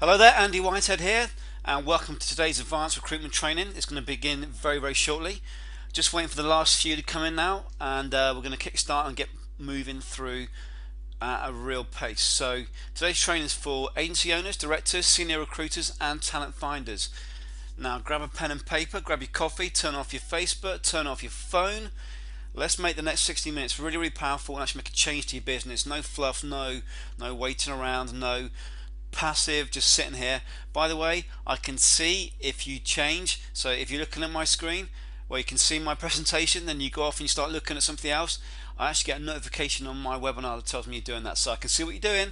Hello there, Andy Whitehead here, and welcome to today's advanced recruitment training. It's going to begin very shortly. Just waiting for the last few to come in now, and we're going to kick start and get moving through at a real pace. So today's training is for agency owners, directors, senior recruiters, and talent finders. Now grab a pen and paper, grab your coffee, turn off your Facebook, turn off your phone. Let's make the next 60 minutes really powerful and actually make a change to your business. No fluff, no waiting around, no passive, just sitting here. By the way, I can see if you change, so if you're looking at my screen where you can see my presentation, then you go off and you start looking at something else, I actually get a notification on my webinar that tells me you're doing that, so I can see what you're doing.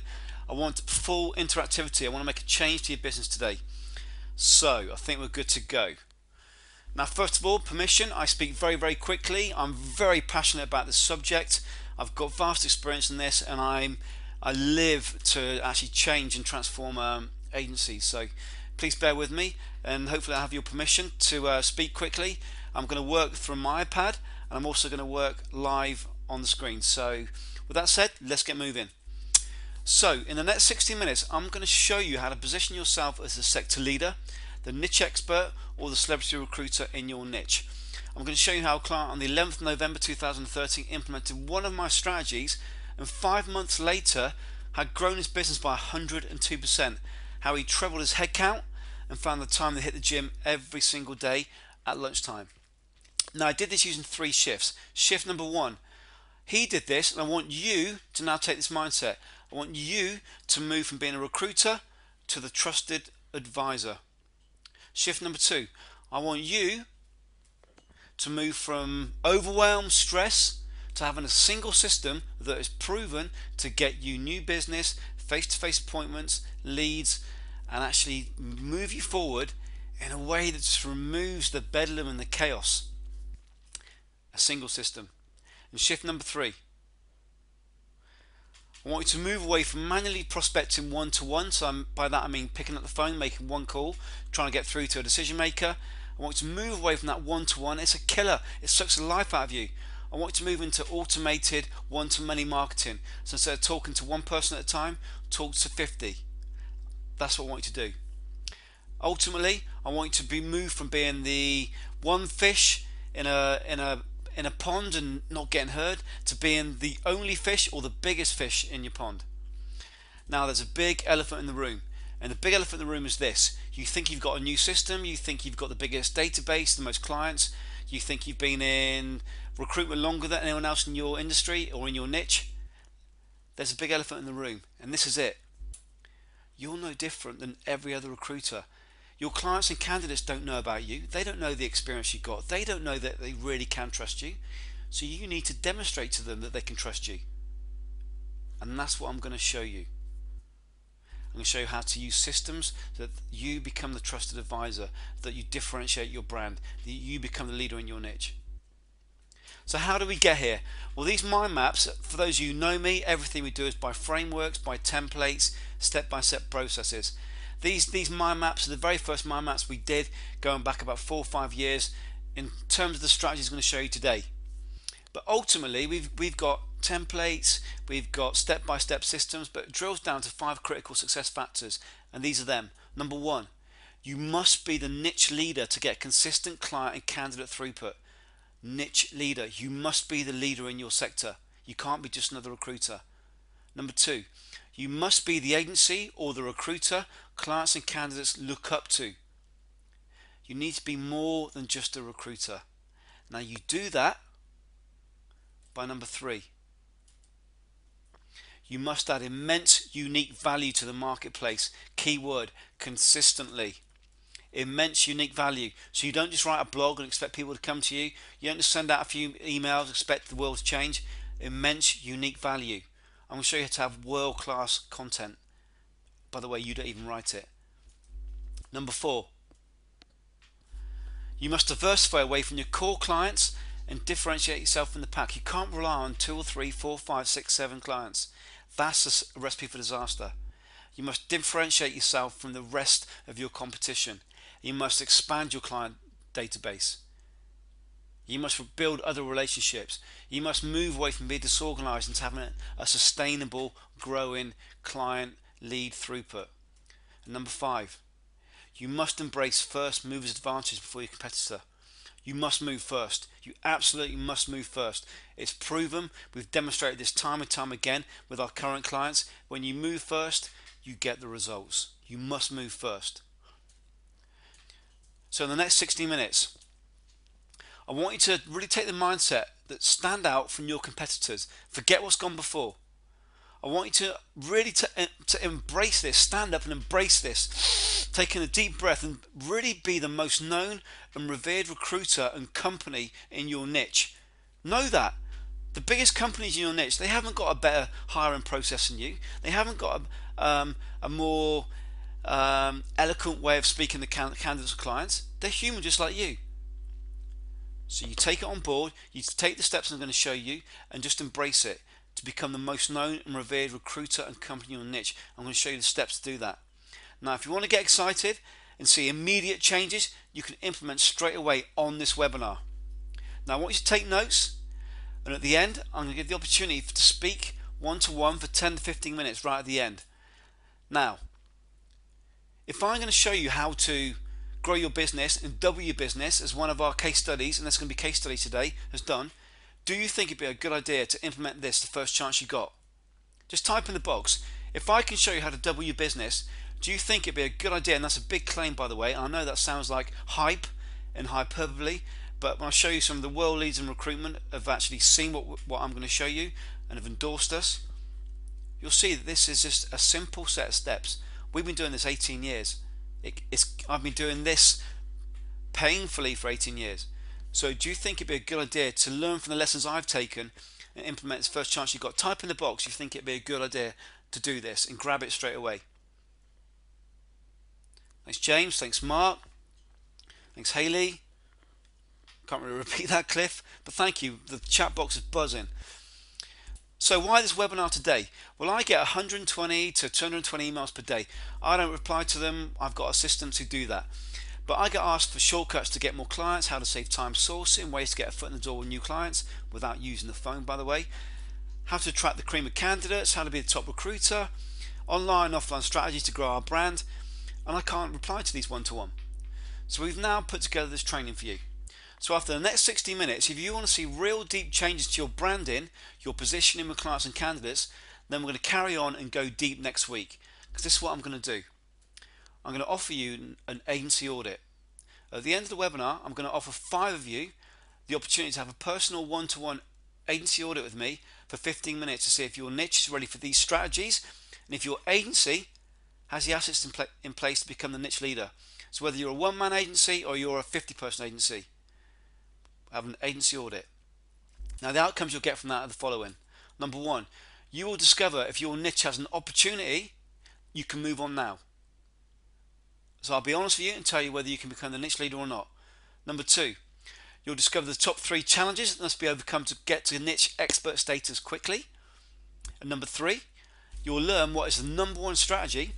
I want full interactivity. I want to make a change to your business today. So I think we're good to go. Now, first of all, permission. I speak very quickly. I'm very passionate about this subject. I've got vast experience in this, and I live to actually change and transform agencies. So please bear with me, and hopefully I have your permission to speak quickly. I'm going to work from my iPad, and I'm also going to work live on the screen. So with that said, let's get moving. So in the next 60 minutes, I'm going to show you how to position yourself as a sector leader, the niche expert, or the celebrity recruiter in your niche. I'm going to show you how a client on the 11th of November 2013 implemented one of my strategies, and 5 months later had grown his business by 102%. How he trebled his headcount and found the time to hit the gym every single day at lunchtime. Now, I did this using 3 shifts. Shift number 1, he did this, and I want you to now take this mindset. I want you to move from being a recruiter to the trusted advisor. Shift number 2, I want you to move from overwhelm, stress, to having a single system that is proven to get you new business, face-to-face appointments, leads, and actually move you forward in a way that just removes the bedlam and the chaos. A single system. And shift number 3, I want you to move away from manually prospecting one-to-one. So by that I mean picking up the phone, making one call, trying to get through to a decision maker. I want you to move away from that one-to-one. It's a killer. It sucks the life out of you. I want you to move into automated one-to-many marketing. So instead of talking to one person at a time, talk to 50. That's what I want you to do. Ultimately, I want you to be moved from being the one fish in a pond and not getting heard to being the only fish or the biggest fish in your pond. Now, there's a big elephant in the room, and the big elephant in the room is this. You think you've got a new system, you think you've got the biggest database, the most clients, you think you've been in recruitment longer than anyone else in your industry or in your niche. There's a big elephant in the room, and this is it. You're no different than every other recruiter. Your clients and candidates don't know about you. They don't know the experience you've got. They don't know that they really can trust you. So you need to demonstrate to them that they can trust you. And that's what I'm going to show you. I'm going to show you how to use systems so that you become the trusted advisor, that you differentiate your brand, that you become the leader in your niche. So how do we get here? Well, these mind maps, for those of you who know me, everything we do is by frameworks, by templates, step-by-step processes. These mind maps are the very first mind maps we did going back about 4 or 5 years in terms of the strategies I'm going to show you today. But ultimately, we've got templates, we've got step-by-step systems, but it drills down to 5 critical success factors, and these are them. Number 1, you must be the niche leader to get consistent client and candidate throughput. Niche leader. You must be the leader in your sector. You can't be just another recruiter. Number 2, you must be the agency or the recruiter clients and candidates look up to. You need to be more than just a recruiter. Now you do that by number 3. You must add immense unique value to the marketplace. Keyword, consistently. Immense unique value. So you don't just write a blog and expect people to come to you. You don't just send out a few emails and expect the world to change. Immense unique value. I'm going to show you how to have world-class content. By the way, you don't even write it. Number 4, you must diversify away from your core clients and differentiate yourself from the pack. You can't rely on 2 or 3, 4, 5, 6, 7 clients. That's a recipe for disaster. You must differentiate yourself from the rest of your competition. You must expand your client database. You must build other relationships. You must move away from being disorganized into having a sustainable, growing client lead throughput. And number 5, you must embrace first mover's advantage before your competitor. You must move first. You absolutely must move first. It's proven. We've demonstrated this time and time again with our current clients. When you move first, you get the results. You must move first. So in the next 60 minutes, I want you to really take the mindset that stand out from your competitors. Forget what's gone before. I want you to really to embrace this, stand up and embrace this, taking a deep breath and really be the most known and revered recruiter and company in your niche. Know that. The biggest companies in your niche, they haven't got a better hiring process than you. They haven't got a more eloquent way of speaking to candidates or clients. They're human just like you. So you take it on board, you take the steps I'm going to show you and just embrace it to become the most known and revered recruiter and company in your niche. I'm going to show you the steps to do that. Now if you want to get excited and see immediate changes, you can implement straight away on this webinar. Now I want you to take notes, and at the end I'm going to give the opportunity to speak one-to-one for 10 to 15 minutes right at the end. Now if I'm going to show you how to grow your business and double your business as one of our case studies, and that's going to be case study today, has done, do you think it'd be a good idea to implement this the first chance you got? Just type in the box, if I can show you how to double your business, do you think it'd be a good idea? And that's a big claim, by the way. I know that sounds like hype and hyperbole, but when I show you some of the world leaders in recruitment have actually seen what I'm going to show you and have endorsed us, you'll see that this is just a simple set of steps. We've been doing this 18 years. I've been doing this painfully for 18 years. So do you think it'd be a good idea to learn from the lessons I've taken and implement this first chance you got? Type in the box you think it'd be a good idea to do this and grab it straight away. Thanks James, thanks Mark, thanks Haley. Can't really repeat that, Cliff, but thank you. The chat box is buzzing. So why this webinar today? Well, I get 120 to 220 emails per day. I don't reply to them. I've got assistants who do that. But I get asked for shortcuts to get more clients, how to save time sourcing, ways to get a foot in the door with new clients without using the phone, by the way, how to attract the cream of candidates, how to be the top recruiter, online and offline strategies to grow our brand, and I can't reply to these one-to-one. So we've now put together this training for you. So after the next 60 minutes, if you want to see real deep changes to your branding, your positioning with clients and candidates, then we're going to carry on and go deep next week, because this is what I'm going to do. I'm going to offer you an agency audit. At the end of the webinar, I'm going to offer 5 of you the opportunity to have a personal one-to-one agency audit with me for 15 minutes to see if your niche is ready for these strategies and if your agency has the assets in place to become the niche leader. So whether you're a one-man agency or you're a 50-person agency, have an agency audit. Now the outcomes you'll get from that are the following. Number 1, you will discover if your niche has an opportunity, you can move on now. So I'll be honest with you and tell you whether you can become the niche leader or not. Number 2, you'll discover the top 3 challenges that must be overcome to get to niche expert status quickly. And number 3, you'll learn what is the number 1 strategy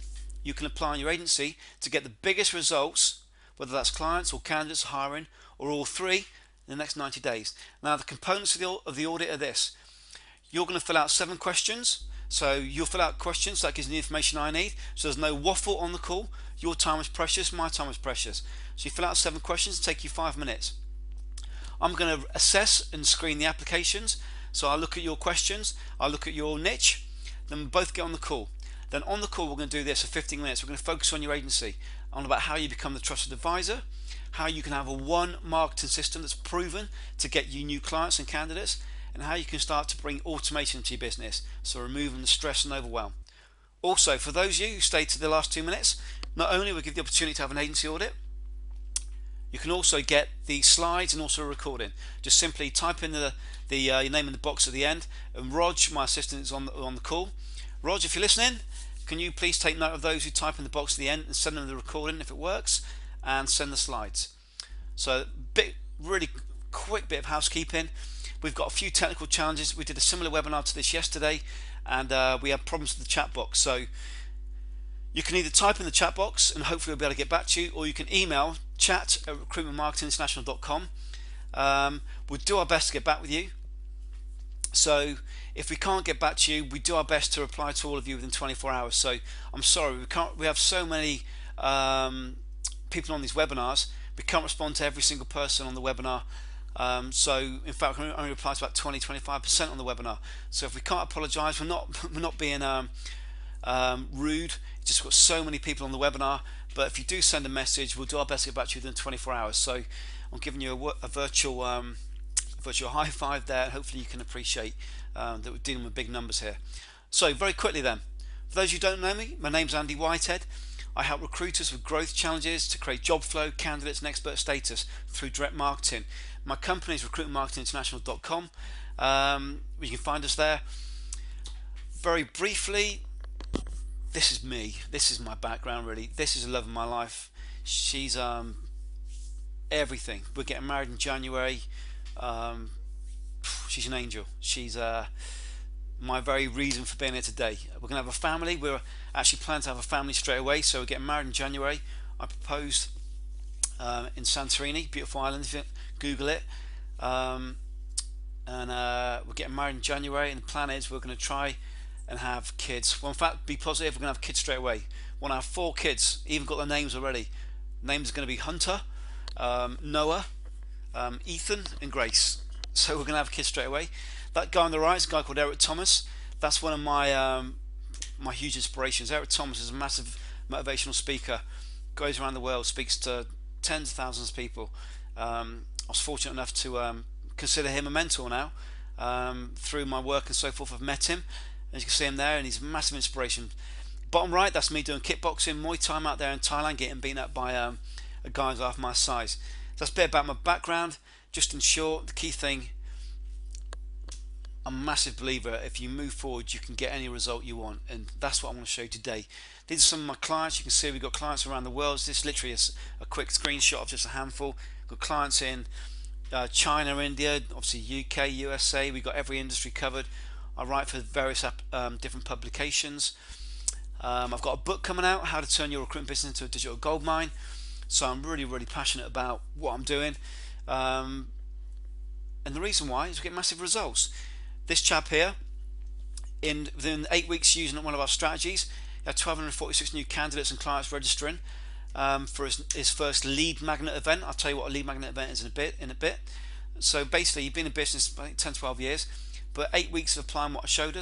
you can apply in your agency to get the biggest results, whether that's clients or candidates hiring or all 3 in the next 90 days. Now the components of the audit are this. You're going to fill out 7 questions. So you'll fill out questions, that gives me the information I need. So there's no waffle on the call. Your time is precious, my time is precious. So you fill out 7 questions, it'll take you 5 minutes. I'm going to assess and screen the applications. So I'll look at your questions, I'll look at your niche, then we'll both get on the call. Then on the call we're going to do this for 15 minutes. We're going to focus on your agency, on about how you become the trusted advisor, how you can have a one marketing system that's proven to get you new clients and candidates, and how you can start to bring automation into your business, so removing the stress and overwhelm. Also, for those of you who stayed to the last 2 minutes, not only will we give the opportunity to have an agency audit, you can also get the slides and also a recording. Just simply type in your name in the box at the end, and Rog, my assistant, is on the call. Rog, if you're listening, can you please take note of those who type in the box at the end and send them the recording if it works, and send the slides. So really quick bit of housekeeping. We've got a few technical challenges. We did a similar webinar to this yesterday, and we had problems with the chat box. So you can either type in the chat box and hopefully we'll be able to get back to you, or you can email chat@recruitmentmarketinginternational.com. We'll do our best to get back with you. So if we can't get back to you, we do our best to reply to all of you within 24 hours. So I'm sorry, we have so many people on these webinars, we can't respond to every single person on the webinar. So in fact, we only reply to about 20-25% on the webinar. So if we can't apologize, we're not being rude. Just got so many people on the webinar. But if you do send a message, we'll do our best to get back to you within 24 hours. So I'm giving you a virtual high five there. Hopefully you can appreciate that we're dealing with big numbers here. So very quickly then, for those who don't know me, my name's Andy Whitehead. I help recruiters with growth challenges to create job flow, candidates and expert status through direct marketing. My company is recruitmentmarketinginternational.com. You can find us there. Very briefly, this is me. This is my background really. This is the love of my life. She's everything. We're getting married in January. She's an angel. She's my very reason for being here today. We're going to have a family. We're actually planning to have a family straight away, so we're getting married in January. I proposed in Santorini, beautiful island, if you Google it, and we're getting married in January, and the plan is we're going to try and have kids. Well, in fact, be positive, we're going to have kids straight away. We want to have 4 kids, even got their names already. Names are going to be Hunter, Noah, Ethan and Grace. So we're going to have kids straight away. That guy on the right is a guy called Eric Thomas. That's one of my my huge inspirations. Eric Thomas is a massive motivational speaker, goes around the world, speaks to tens of thousands of people. I was fortunate enough to consider him a mentor now. Through my work and so forth, I've met him. As you can see him there, and he's a massive inspiration. Bottom right, that's me doing kickboxing, Muay Thai out there in Thailand, getting beaten up by guys half my size. So that's a bit about my background. Just in short, the key thing, I'm a massive believer if you move forward you can get any result you want, and that's what I want to show you today. These are some of my clients. You can see we've got clients around the world. This literally is a quick screenshot of just a handful. We've got clients in China, India, obviously UK, USA. We've got every industry covered. I write for various different publications. I've got a book coming out, How to Turn Your Recruitment Business into a Digital Goldmine. So I'm really passionate about what I'm doing, and the reason why is we get massive results. This chap here, within 8 weeks using one of our strategies, he had 1,246 new candidates and clients registering for his first lead magnet event. I'll tell you what a lead magnet event is in a bit. So basically, he'd been in business I think 10-12 years, but 8 weeks of applying what I showed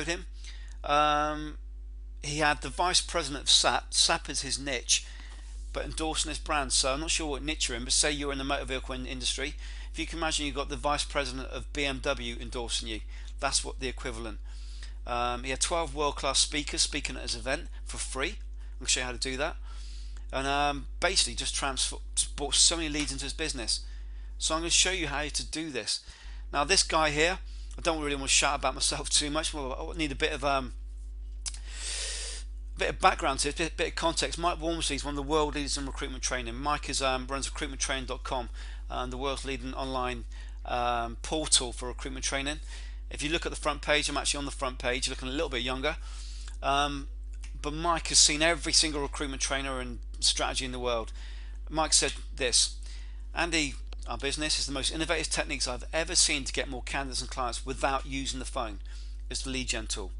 him. He had the vice president of SAP. SAP is his niche, but endorsing his brand. So I'm not sure what niche you're in, but say you're in the motor vehicle industry. If you can imagine you've got the vice president of BMW endorsing you, that's what the equivalent. He had 12 world-class speakers speaking at his event for free. I'm going to show you how to do that. And basically just brought so many leads into his business. So I'm going to show you how to do this. Now this guy here, I don't really want to shout about myself too much. Well, I need a bit of background to it, a bit of context. Mike Walmsley is one of the world leaders in recruitment training. Mike runs recruitmenttraining.com, the world's leading online portal for recruitment training. If you look at the front page, I'm actually on the front page, looking a little bit younger. But Mike has seen every single recruitment trainer and strategy in the world. Mike said this: Andy, our business is the most innovative techniques I've ever seen to get more candidates and clients without using the phone. It's the lead gen tool.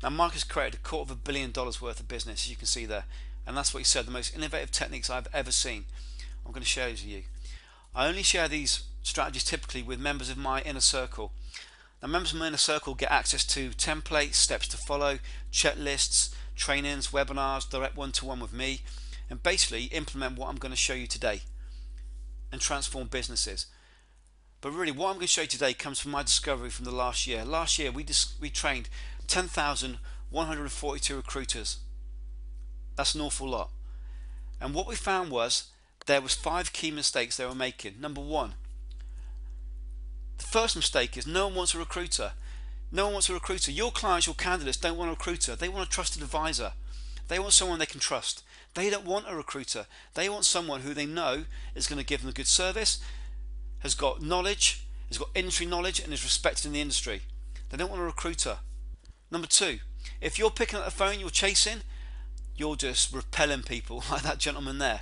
Now Mike has created $250 million worth of business, as you can see there, and that's what he said, the most innovative techniques I've ever seen. I'm going to share these with you. I only share these strategies typically with members of my inner circle. Now members of my inner circle get access to templates, steps to follow, checklists, trainings, webinars, direct one-to-one with me, and basically implement what I'm going to show you today and transform businesses. But really what I'm going to show you today comes from my discovery from the last year. Last year we trained 10,142 recruiters. That's an awful lot. And what we found was there was 5 key mistakes they were making. Number 1, the first mistake is no one wants a recruiter. No one wants a recruiter. Your clients, your candidates don't want a recruiter. They want a trusted advisor. They want someone they can trust. They don't want a recruiter. They want someone who they know is going to give them a good service, has got knowledge, has got industry knowledge, and is respected in the industry. They don't want a recruiter. Number 2, if you're picking up the phone, you're chasing, you're just repelling people like that gentleman there.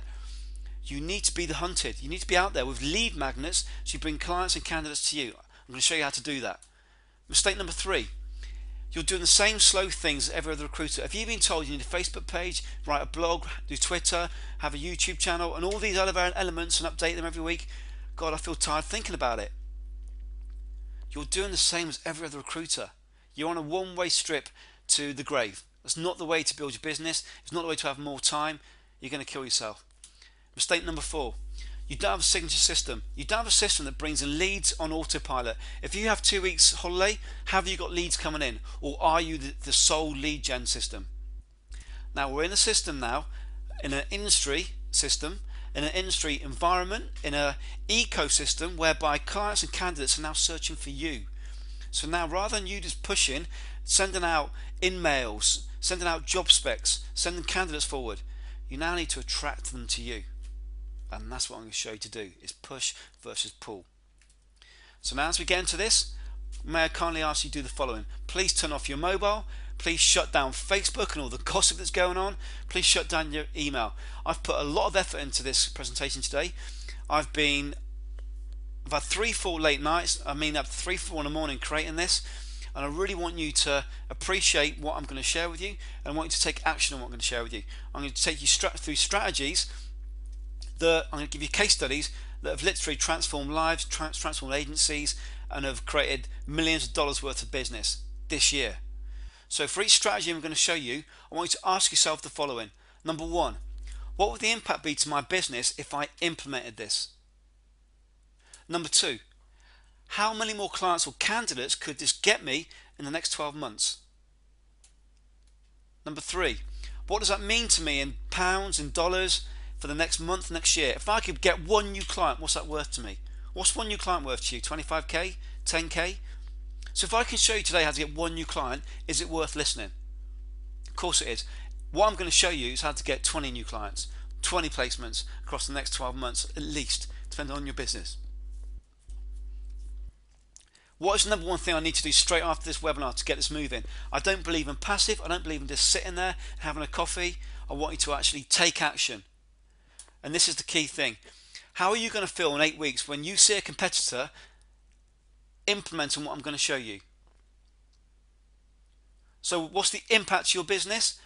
You need to be the hunted. You need to be out there with lead magnets so you bring clients and candidates to you. I'm going to show you how to do that. Mistake number 3. You're doing the same slow things as every other recruiter. If you've been told you need a Facebook page, write a blog, do Twitter, have a YouTube channel, and all these other elements and update them every week, God, I feel tired thinking about it. You're doing the same as every other recruiter. You're on a one-way strip to the grave. That's not the way to build your business. It's not the way to have more time. You're going to kill yourself. Mistake number 4. You don't have a signature system. You don't have a system that brings in leads on autopilot. If you have 2 weeks holiday, have you got leads coming in? Or are you the sole lead gen system? Now we're in a system now, in an industry system, in an industry environment, in an ecosystem whereby clients and candidates are now searching for you. So now rather than you just pushing, sending out in-mails, sending out job specs, sending candidates forward, you now need to attract them to you. And that's what I'm going to show you to do, is push versus pull. So now as we get into this, may I kindly ask you to do the following. Please turn off your mobile. Please shut down Facebook and all the gossip that's going on. Please shut down your email. I've put a lot of effort into this presentation today. I've had 3-4 late nights. I mean up to 3-4 in the morning creating this. And I really want you to appreciate what I'm going to share with you, and I want you to take action on what I'm going to share with you. I'm going to take you through strategies that I'm going to give you case studies that have literally transformed lives, transformed agencies, and have created millions of dollars worth of business this year. So for each strategy I'm going to show you, I want you to ask yourself the following. Number 1, what would the impact be to my business if I implemented this? Number 2, how many more clients or candidates could this get me in the next 12 months? Number 3, what does that mean to me in pounds and dollars for the next month, next year? If I could get one new client, what's that worth to me? What's one new client worth to you? 25k? 10k? So if I can show you today how to get one new client, is it worth listening? Of course it is. What I'm going to show you is how to get 20 new clients, 20 placements across the next 12 months at least, depending on your business. What is the number 1 thing I need to do straight after this webinar to get this moving? I don't believe in passive. I don't believe in just sitting there having a coffee. I want you to actually take action. And this is the key thing. How are you going to feel in 8 weeks when you see a competitor implementing what I'm going to show you? So what's the impact to your business?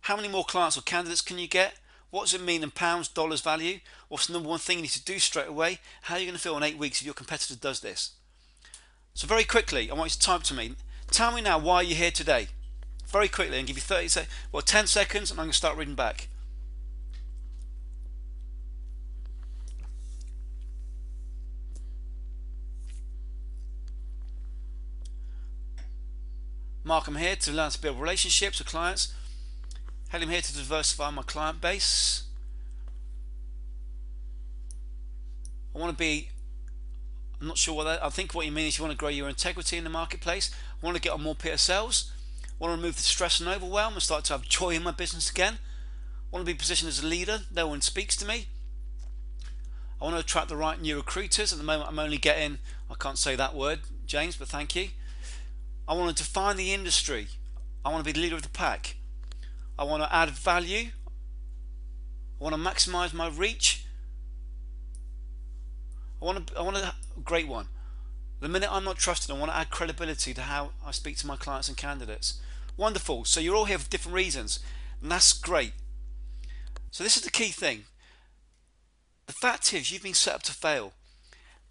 How many more clients or candidates can you get? What does it mean in pounds, dollars value? What's the number 1 thing you need to do straight away? How are you going to feel in 8 weeks if your competitor does this? So very quickly, I want you to type to me. Tell me now why you're here today. Very quickly, and give you 10 seconds, and I'm going to start reading back. Mark, I'm here to learn to build relationships with clients. Helen, I'm here to diversify my client base. I'm not sure what that, I think what you mean is you want to grow your integrity in the marketplace. I want to get on more PSLs. I want to remove the stress and overwhelm and start to have joy in my business again. I want to be positioned as a leader. No one speaks to me. I want to attract the right new recruiters. At the moment I'm only getting, I can't say that word, James, but thank you. I want to define the industry. I want to be the leader of the pack. I want to add value. I want to maximize my reach. I want a great one. The minute I'm not trusted, I want to add credibility to how I speak to my clients and candidates. Wonderful. So you're all here for different reasons, and that's great. So this is the key thing. The fact is, you've been set up to fail.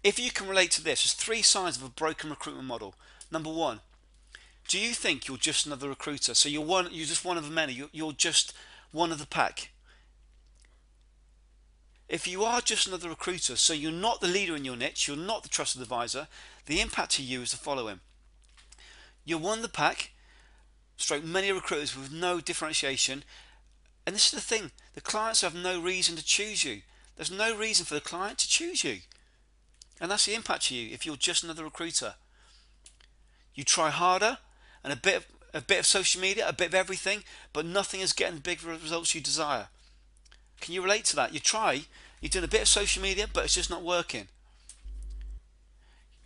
If you can relate to this, there's 3 signs of a broken recruitment model. Number 1, do you think you're just another recruiter? So you're just one of the many. You're just one of the pack. If you are just another recruiter, so you're not the leader in your niche, you're not the trusted advisor, the impact to you is the following. You're one of the pack, stroke many recruiters with no differentiation, and this is the thing, the clients have no reason to choose you. There's no reason for the client to choose you. And that's the impact to you if you're just another recruiter. You try harder, and a bit of social media, a bit of everything, but nothing is getting the big results you desire. Can you relate to that? You're doing a bit of social media, but it's just not working.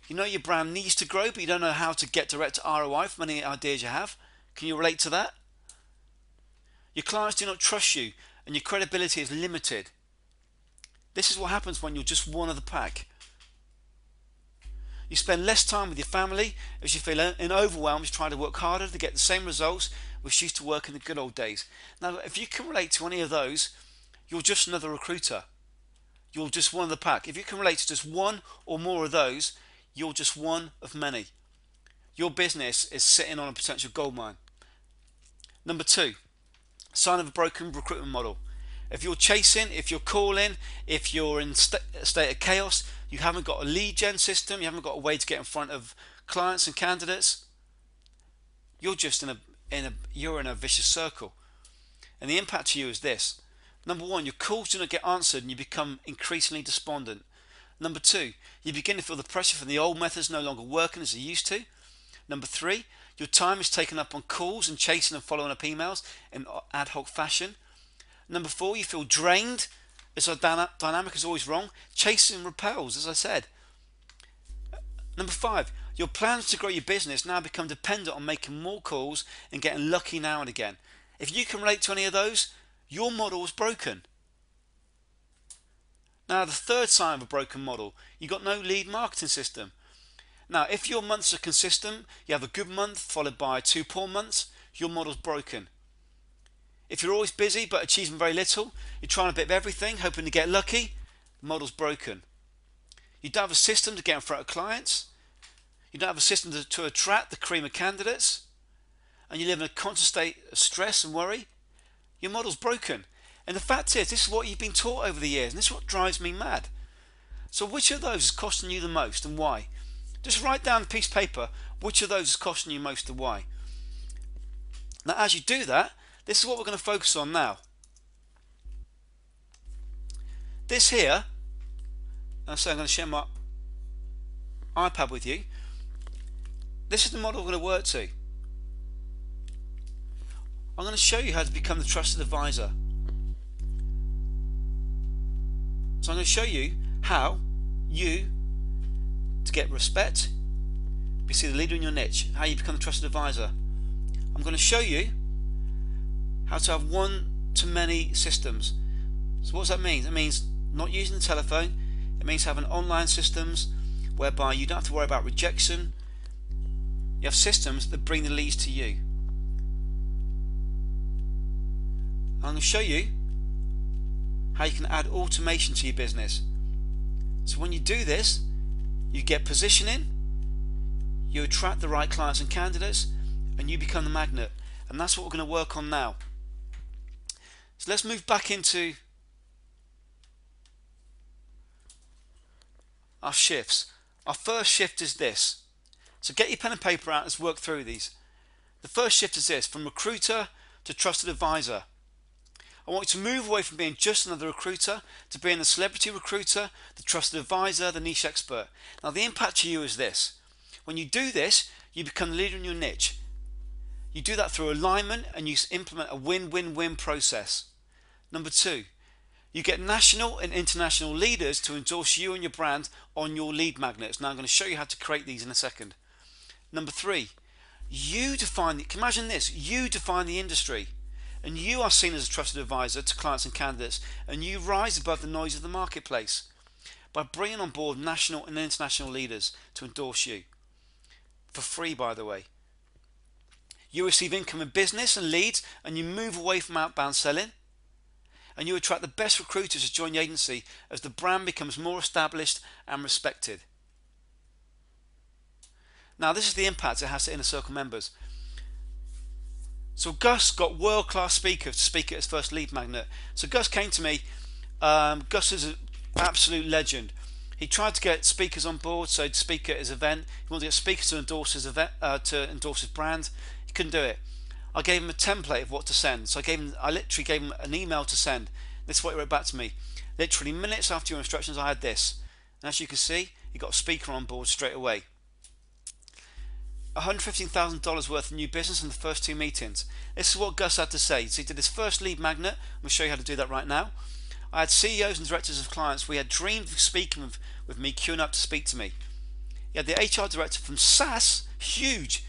You know your brand needs to grow, but you don't know how to get direct ROI from any ideas you have. Can you relate to that? Your clients do not trust you, and your credibility is limited. This is what happens when you're just one of the pack. You spend less time with your family as you feel overwhelmed to try to work harder to get the same results which used to work in the good old days. Now, if you can relate to any of those, you're just another recruiter. You're just one of the pack. If you can relate to just one or more of those, you're just one of many. Your business is sitting on a potential goldmine. Number 2, sign of a broken recruitment model. If you're chasing, if you're calling, if you're in a state of chaos, you haven't got a lead gen system, you haven't got a way to get in front of clients and candidates, you're just in a vicious circle. And the impact to you is this. Number 1, your calls do not get answered and you become increasingly despondent. Number 2, you begin to feel the pressure from the old methods no longer working as they used to. Number 3, your time is taken up on calls and chasing and following up emails in ad hoc fashion. Number 4, you feel drained as our dynamic is always wrong. Chasing repels, as I said. Number 5, your plans to grow your business now become dependent on making more calls and getting lucky now and again. If you can relate to any of those, your model is broken. Now, the third sign of a broken model, you've got no lead marketing system. Now, if your months are consistent, you have a good month followed by 2 poor months, your model's broken. If you're always busy but achieving very little, you're trying a bit of everything, hoping to get lucky, the model's broken. You don't have a system to get in front of clients. You don't have a system to attract the cream of candidates. And you live in a constant state of stress and worry. Your model's broken. And the fact is, this is what you've been taught over the years, and this is what drives me mad. So which of those is costing you the most and why? Just write down a piece of paper which of those is costing you most and why. Now, as you do that, this is what we're going to focus on now. This here, so I'm going to share my iPad with you. This is the model we're going to work to. I'm going to show you how to become the trusted advisor. So I'm going to show you how to get respect, be the leader in your niche, how you become the trusted advisor. I'm going to show you how to have one-to-many systems. So what does that mean? It means not using the telephone. It means having online systems whereby you don't have to worry about rejection. You have systems that bring the leads to you. I'm going to show you how you can add automation to your business. So when you do this, you get positioning, you attract the right clients and candidates, and you become the magnet. And that's what we're going to work on now. So let's move back into our shifts. Our first shift is this. So get your pen and paper out, let's work through these. The first shift is this, from recruiter to trusted advisor. I want you to move away from being just another recruiter to being the celebrity recruiter, the trusted advisor, the niche expert. Now the impact to you is this. When you do this, you become the leader in your niche. You do that through alignment and you implement a win-win-win process. Number 2, you get national and international leaders to endorse you and your brand on your lead magnets. Now I'm going to show you how to create these in a second. Number 3, you define, imagine this, you define the industry and you are seen as a trusted advisor to clients and candidates, and you rise above the noise of the marketplace by bringing on board national and international leaders to endorse you. For free, by the way. You receive income in business and leads, and you move away from outbound selling, and you attract the best recruiters to join the agency as the brand becomes more established and respected. Now this is the impact it has to Inner Circle members. So Gus got world-class speakers to speak at his first lead magnet. So Gus came to me. Gus is an absolute legend. He tried to get speakers on board, so to speak at his event. He wanted to get speakers to endorse his event, to endorse his brand. He couldn't do it. I gave him a template of what to send. So I literally gave him an email to send. This is what he wrote back to me. Literally minutes after your instructions, I had this. And as you can see, he got a speaker on board straight away. $115,000 worth of new business in the first 2 meetings. This is what Gus had to say. So he did his first lead magnet. I'm going to show you how to do that right now. I had CEOs and directors of clients. We had dreamed of speaking with me, queuing up to speak to me. He had the HR director from SAS, huge,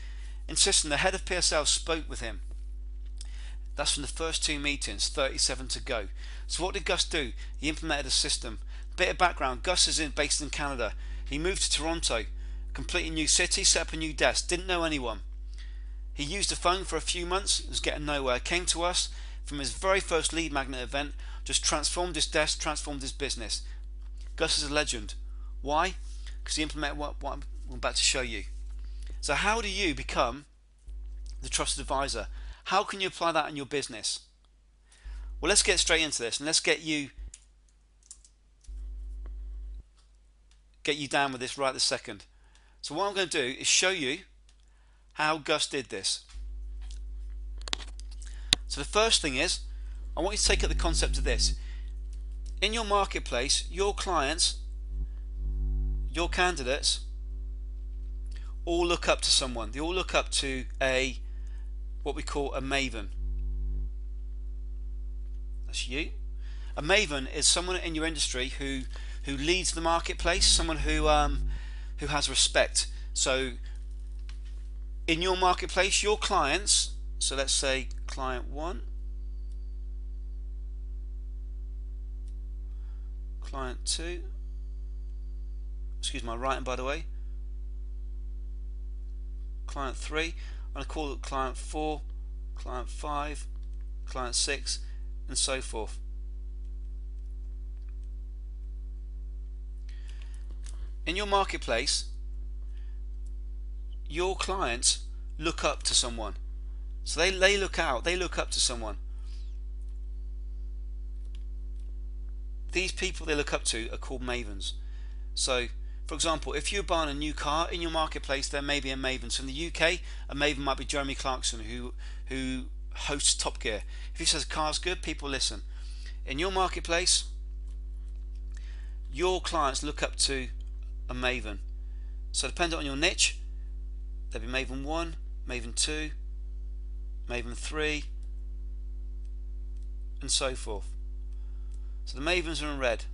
insisting the head of PSL spoke with him. That's from the first 2 meetings, 37 to go. So what did Gus do? He implemented a system. Bit of background, Gus is based in Canada. He moved to Toronto completely new city, set up a new desk, didn't know anyone. He used the phone for a few months, was getting nowhere, came to us from his very first lead magnet event, just transformed his desk, transformed his business. Gus is a legend. Why? Because he implemented what I'm about to show you. So how do you become the trusted advisor? How can you apply that in your business? Well, let's get straight into this, and let's get you down with this right this second. So what I'm going to do is show you how Gus did this. So the first thing is, I want you to take up the concept of this. In your marketplace, your clients, your candidates, all look up to someone. They all look up to what we call a Maven. That's you. A Maven is someone in your industry who leads the marketplace, someone who has respect. So in your marketplace, your clients, so let's say client 1, client 2, excuse my writing by the way, client 3, I'm going to call it client 4, client 5, client 6, and so forth. In your marketplace, your clients look up to someone. So they look out, they look up to someone. These people they look up to are called Mavens. So for example, if you're buying a new car in your marketplace, there may be a Maven. So in the UK, a Maven might be Jeremy Clarkson, who hosts Top Gear. If he says a car's good, people listen. In your marketplace, your clients look up to a Maven. So depending on your niche, there'll be Maven 1, Maven 2, Maven 3, and so forth. So the Mavens are in red.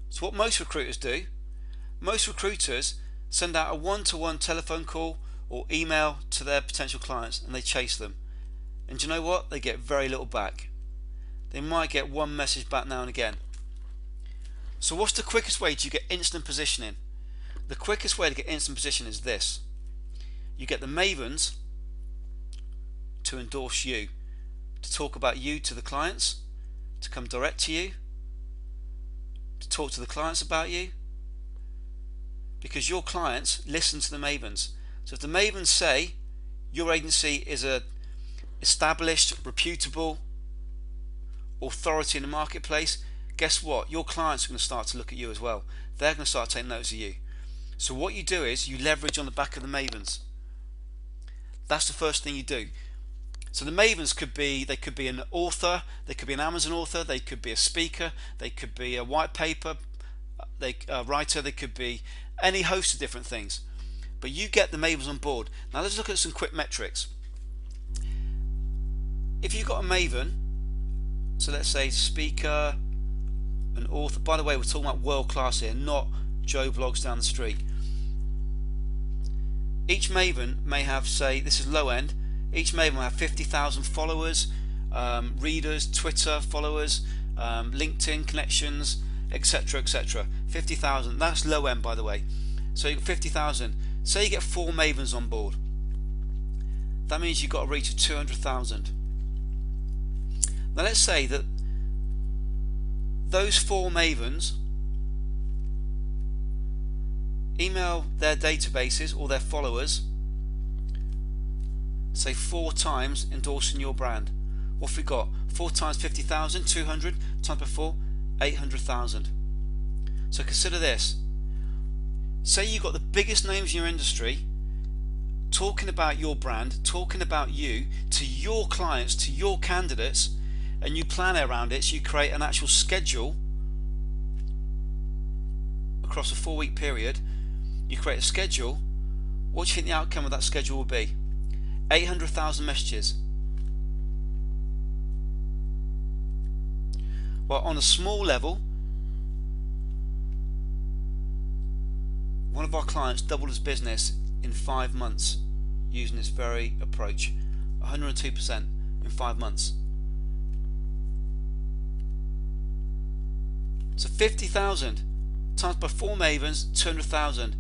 So what most recruiters do, most recruiters send out a one-to-one telephone call or email to their potential clients, and they chase them. And do you know what? They get very little back. They might get one message back now and again. So what's the quickest way to get instant positioning? The quickest way to get instant position is this. You get the Mavens to endorse you, to talk about you to the clients, to come direct to you, to talk to the clients about you, because your clients listen to the Mavens. So if the Mavens say your agency is a established, reputable authority in the marketplace, guess what? Your clients are going to start to look at you as well. They're going to start taking notice of you. So what you do is you leverage on the back of the Mavens. That's the first thing you do. So the Mavens could be an author, they could be an Amazon author, they could be a speaker, they could be a white paper writer, they could be any host of different things. But you get the Mavens on board. Now let's look at some quick metrics. If you've got a Maven, so let's say speaker, an author, by the way, we're talking about world class here, not Joe Blogs down the street. Each Maven may have, say, this is low end, each Maven will have 50,000 followers, readers, Twitter followers, LinkedIn connections, etc, etc. 50,000, that's low end by the way. So you've got 50,000. Say you get 4 Mavens on board. That means you've got to reach 200,000. Now let's say that those 4 Mavens email their databases or their followers, say 4 times endorsing your brand. What have we got? 4 times 50,000, 200 times by 4, 800,000. So consider this. Say you've got the biggest names in your industry talking about your brand, talking about you to your clients, to your candidates, and you plan around it. So you create an actual schedule across a 4-week period. You create a schedule. What do you think the outcome of that schedule will be? 800,000 messages. Well, on a small level, one of our clients doubled his business in 5 months using this very approach. 102% in 5 months. So 50,000 times by 4 Mavens, 200,000.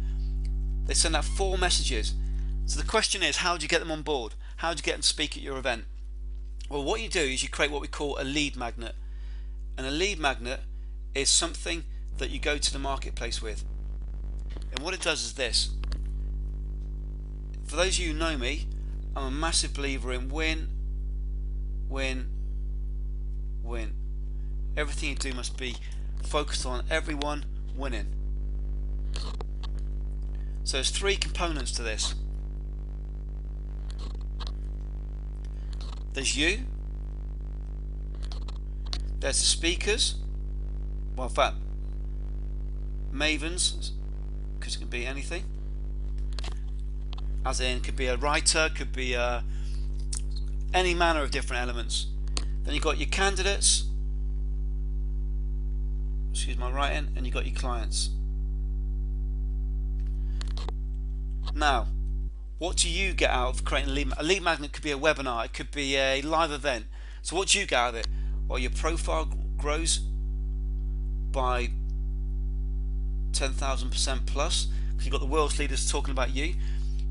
They send out 4 messages. So the question is, how do you get them on board? How do you get them to speak at your event? Well, what you do is you create what we call a lead magnet. And a lead magnet is something that you go to the marketplace with. And what it does is this. For those of you who know me, I'm a massive believer in win, win, win. Everything you do must be focused on everyone winning. So there's 3 components to this. There's you, there's the speakers, well, in fact, Mavens, because it can be anything, as in could be a writer, could be any manner of different elements. Then you've got your candidates, excuse my writing, and you've got your clients. Now, what do you get out of creating a lead? A lead magnet could be a webinar, it could be a live event. So what do you get out of it? Well, your profile grows by 10,000% plus, because you've got the world's leaders talking about you.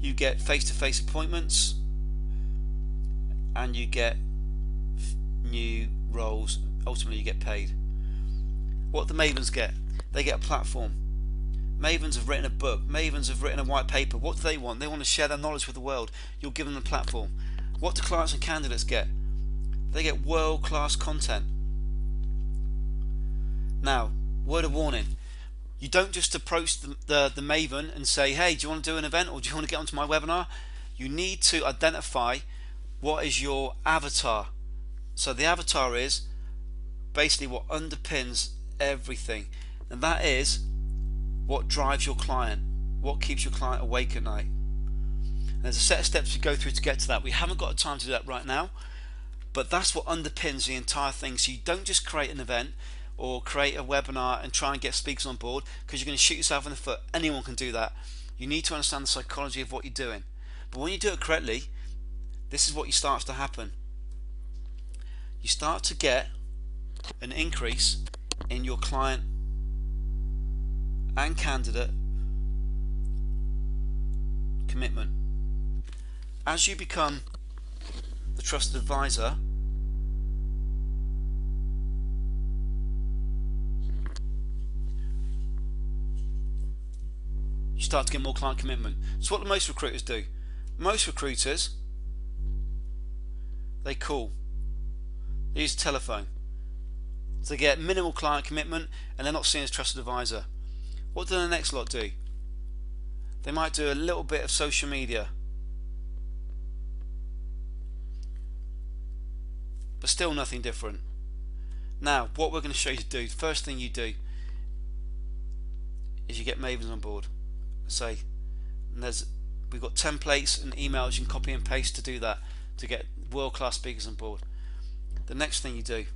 You get face-to-face appointments, and you get new roles. Ultimately, you get paid. What do the Mavens get? They get a platform. Mavens have written a book. Mavens have written a white paper. What do they want? They want to share their knowledge with the world. You'll give them the platform. What do clients and candidates get? They get world-class content. Now, word of warning. You don't just approach the Maven and say, hey, do you want to do an event, or do you want to get onto my webinar? You need to identify what is your avatar. So the avatar is basically what underpins everything, and that is what drives your client, what keeps your client awake at night. And there's a set of steps you go through to get to that. We haven't got the time to do that right now, but that's what underpins the entire thing. So you don't just create an event or create a webinar and try and get speakers on board, because you're going to shoot yourself in the foot. Anyone can do that. You need to understand the psychology of what you're doing. But when you do it correctly, this is what starts to happen. You start to get an increase in your client and candidate commitment. As you become the trusted advisor, you start to get more client commitment. So what do most recruiters do? Most recruiters, they call. They use the telephone. So they get minimal client commitment, and they're not seen as trusted advisor. What do the next lot do? They might do a little bit of social media, but still nothing different. Now, what we're going to show you to do, the first thing you do is you get Mavens on board. Say, and we've got templates and emails you can copy and paste to do that, to get world-class speakers on board. The next thing you do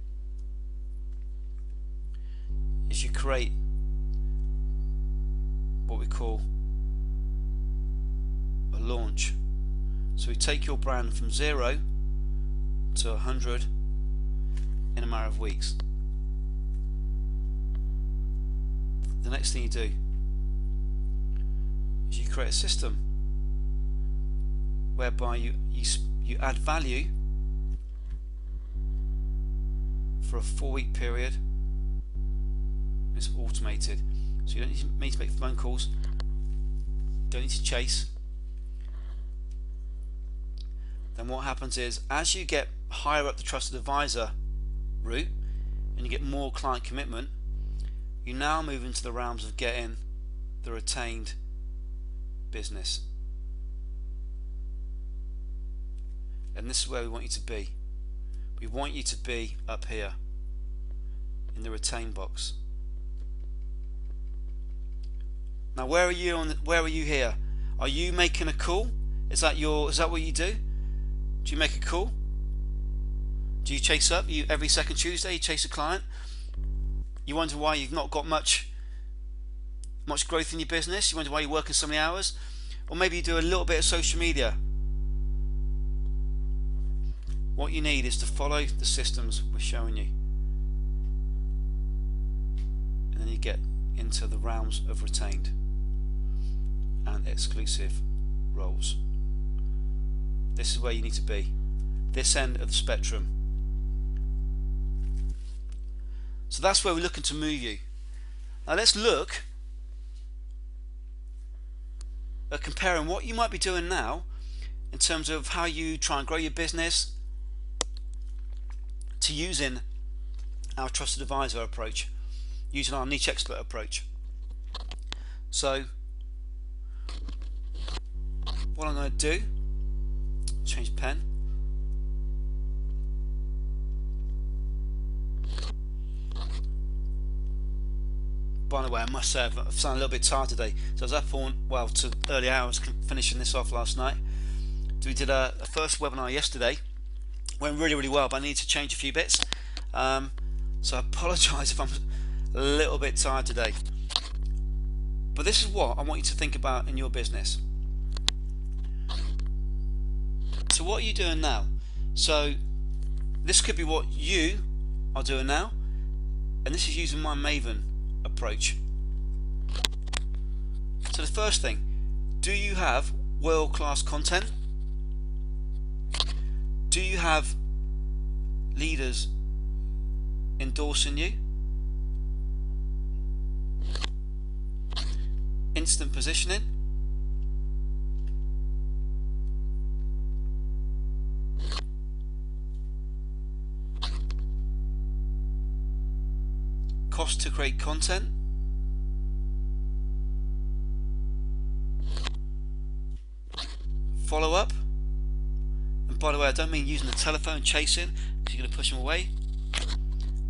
is you create what we call a launch. So we take your brand from 0 to 100 in a matter of weeks. The next thing you do is you create a system whereby you add value for a 4-week period. It's automated, so you don't need to make phone calls, don't need to chase. Then what happens is, as you get higher up the trusted advisor route and you get more client commitment, you now move into the realms of getting the retained business. And this is where we want you to be. We want you to be up here in the retain box. Now, where are you here? Are you making a call? Is that what you do? Do you make a call? Do you chase up? Every second Tuesday you chase a client? You wonder why you've not got much growth in your business? You wonder why you're working so many hours? Or maybe you do a little bit of social media. What you need is to follow the systems we're showing you, and then you get into the realms of retained and exclusive roles. This is where you need to be, this end of the spectrum. So that's where we're looking to move you. Now let's look at comparing what you might be doing now in terms of how you try and grow your business to using our trusted advisor approach, using our niche expert approach. So what I'm going to do, change the pen. By the way, I must say I've sounded a little bit tired today. So I was up on, well, to early hours finishing this off last night. So we did a first webinar yesterday. Went really well, but I need to change a few bits. So I apologise if I'm a little bit tired today. But this is what I want you to think about in your business. So what are you doing now? So this could be what you are doing now, and this is using my Maven approach. So the first thing, do you have world-class content? Do you have leaders endorsing you? Instant positioning? Cost to create content? Follow up? And by the way, I don't mean using the telephone chasing, because you're going to push them away.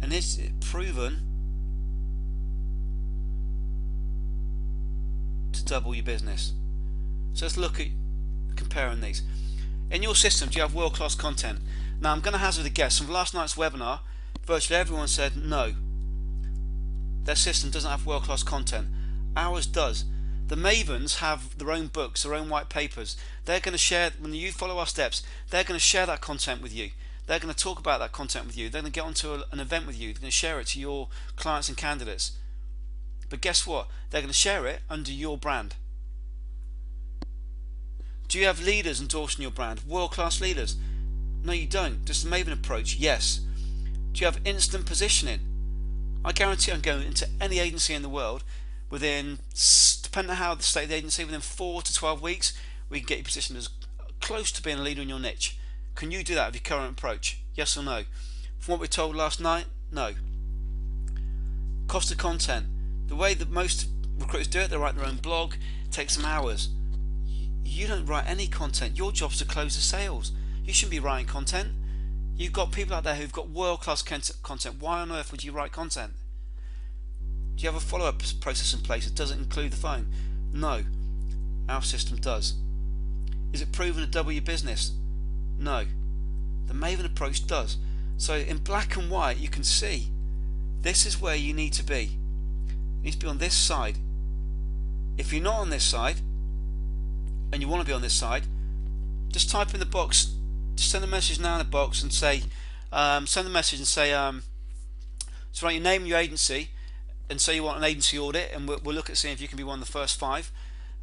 And is it proven to double your business? So let's look at comparing these. In your system, do you have world-class content? Now I'm going to hazard a guess. From last night's webinar, virtually everyone said no. Their system doesn't have world-class content. Ours does. The Mavens have their own books, their own white papers. They're going to share, when you follow our steps, they're going to share that content with you. They're going to talk about that content with you. They're going to get onto an event with you. They're going to share it to your clients and candidates. But guess what? They're going to share it under your brand. Do you have leaders endorsing your brand? World-class leaders? No, you don't. Just the Maven approach, yes. Do you have instant positioning? I guarantee I'm going into any agency in the world within, depending on how the state of the agency, within 4 to 12 weeks, we can get you positioned as close to being a leader in your niche. Can you do that with your current approach? Yes or no? From what we were told last night, no. Cost of content. The way that most recruiters do it, they write their own blog, it takes them hours. You don't write any content. Your job's to close the sales. You shouldn't be writing content. You've got people out there who've got world-class content. Why on earth would you write content? Do you have a follow-up process in place that doesn't include the phone? No. Our system does. Is it proven to double your business? No. The Maven approach does. So in black and white you can see this is where you need to be. You need to be on this side. If you're not on this side and you want to be on this side, just type in the box, just send a message now in the box and say, send a message and say, so write your name and your agency and say you want an agency audit, and we'll look at seeing if you can be one of the first 5.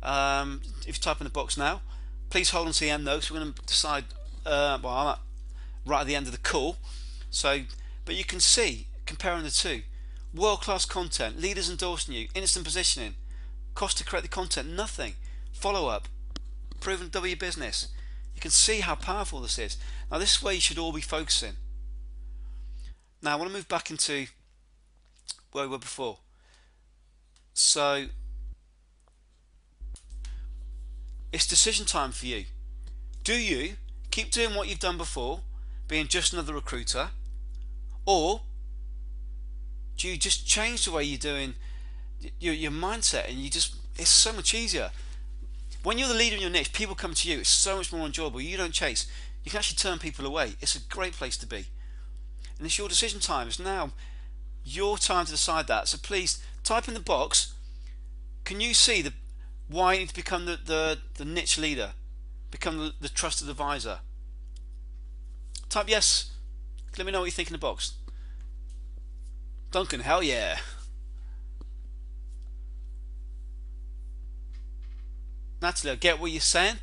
If you type in the box now, please hold on to the end though, so we're going to decide, well, I'm right at the end of the call. So, but you can see, comparing the two, world-class content, leaders endorsing you, instant positioning, cost to create the content, nothing, follow-up, proven to double your business. You can see how powerful this is. Now this is where you should all be focusing. Now I want to move back into where we were before. So it's decision time for you. Do you keep doing what you've done before, being just another recruiter, or do you just change the way you're doing your mindset, and it's so much easier. When you're the leader in your niche, people come to you. It's so much more enjoyable. You don't chase. You can actually turn people away. It's a great place to be. And it's your decision time. It's now your time to decide that. So please type in the box. Can you see why you need to become the niche leader? Become the trusted advisor. Type yes. Let me know what you think in the box. Duncan, hell yeah. Natalie, I get what you're saying.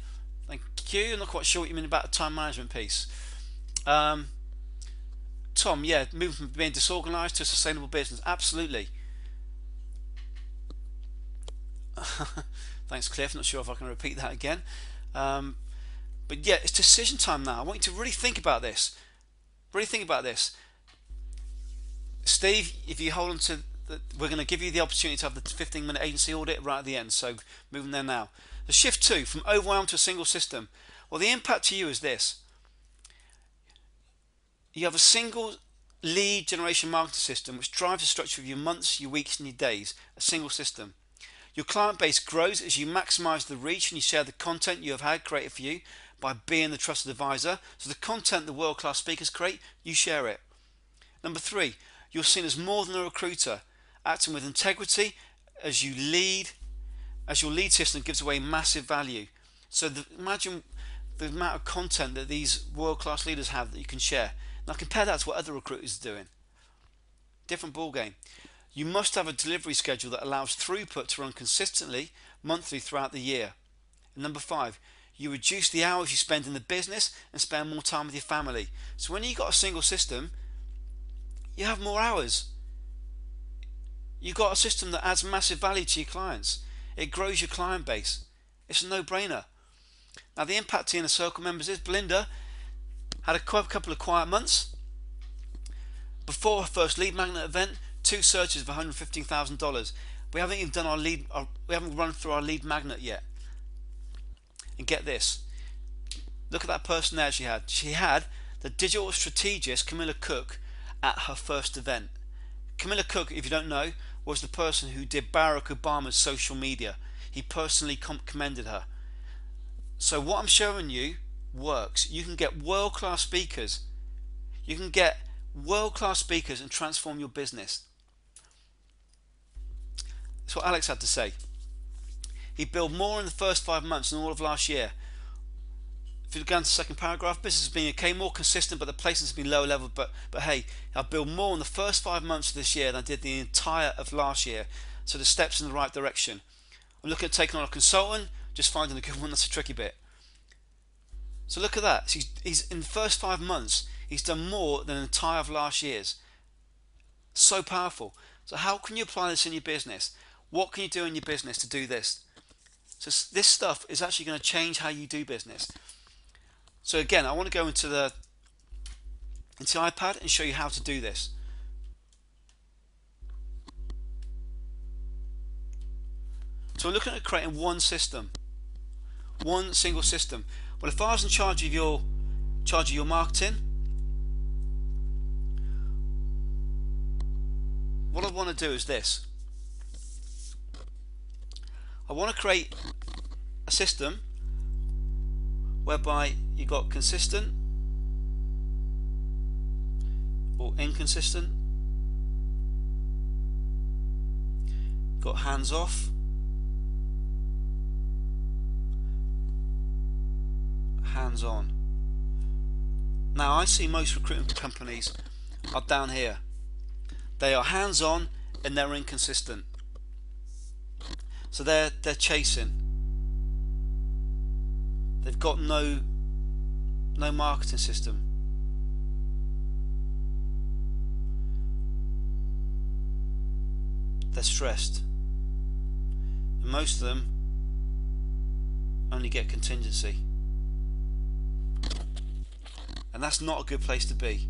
Thank you. I'm not quite sure what you mean about the time management piece. Tom, yeah, moving from being disorganized to a sustainable business. Absolutely. Thanks, Cliff. Not sure if I can repeat that again. But yeah, it's decision time now. I want you to really think about this. Really think about this. Steve, if you hold on to we're going to give you the opportunity to have the 15-minute agency audit right at the end. So moving there now. The shift 2, from overwhelm to a single system. Well, the impact to you is this. You have a single lead generation marketing system which drives the structure of your months, your weeks and your days. A single system. Your client base grows as you maximize the reach and you share the content you have had created for you by being the trusted advisor. So the content the world-class speakers create, you share it. Number 3, you're seen as more than a recruiter, acting with integrity as your lead system gives away massive value. So imagine the amount of content that these world-class leaders have that you can share. Now compare that to what other recruiters are doing. Different ball game. You must have a delivery schedule that allows throughput to run consistently, monthly throughout the year. And number 5, you reduce the hours you spend in the business and spend more time with your family. So when you've got a single system, you have more hours. You've got a system that adds massive value to your clients. It grows your client base. It's a no-brainer. Now the impact to Inner Circle members is Belinda had a couple of quiet months. Before her first lead magnet event, 2 searches for $115,000. We haven't even done we haven't run through our lead magnet yet. And get this. Look at that person there she had. She had the digital strategist Camilla Cook at her first event. Camilla Cook, if you don't know, was the person who did Barack Obama's social media. He personally commended her. So what I'm showing you works. You can get world-class speakers. You can get world-class speakers and transform your business. That's what Alex had to say. He billed more in the first 5 months than all of last year. If you go into the second paragraph, business has been okay, more consistent, but the placements have been lower level. But hey, I billed more in the first 5 months of this year than I did the entire of last year. So the steps in the right direction. I'm looking at taking on a consultant, just finding a good one. That's a tricky bit. So look at that. He's in the first 5 months, he's done more than the entire of last year's. So powerful. So how can you apply this in your business? What can you do in your business to do this? So this stuff is actually going to change how you do business. So again, I want to go into iPad and show you how to do this. So we're looking at creating one system, one single system. Well, if I was in charge of your marketing, what I want to do is this. I want to create a system whereby you got consistent or inconsistent, got hands off, hands on. Now I see most recruitment companies are down here. They are hands on and they're inconsistent. So they're chasing. They've got no marketing system. They're stressed. And most of them only get contingency. And that's not a good place to be.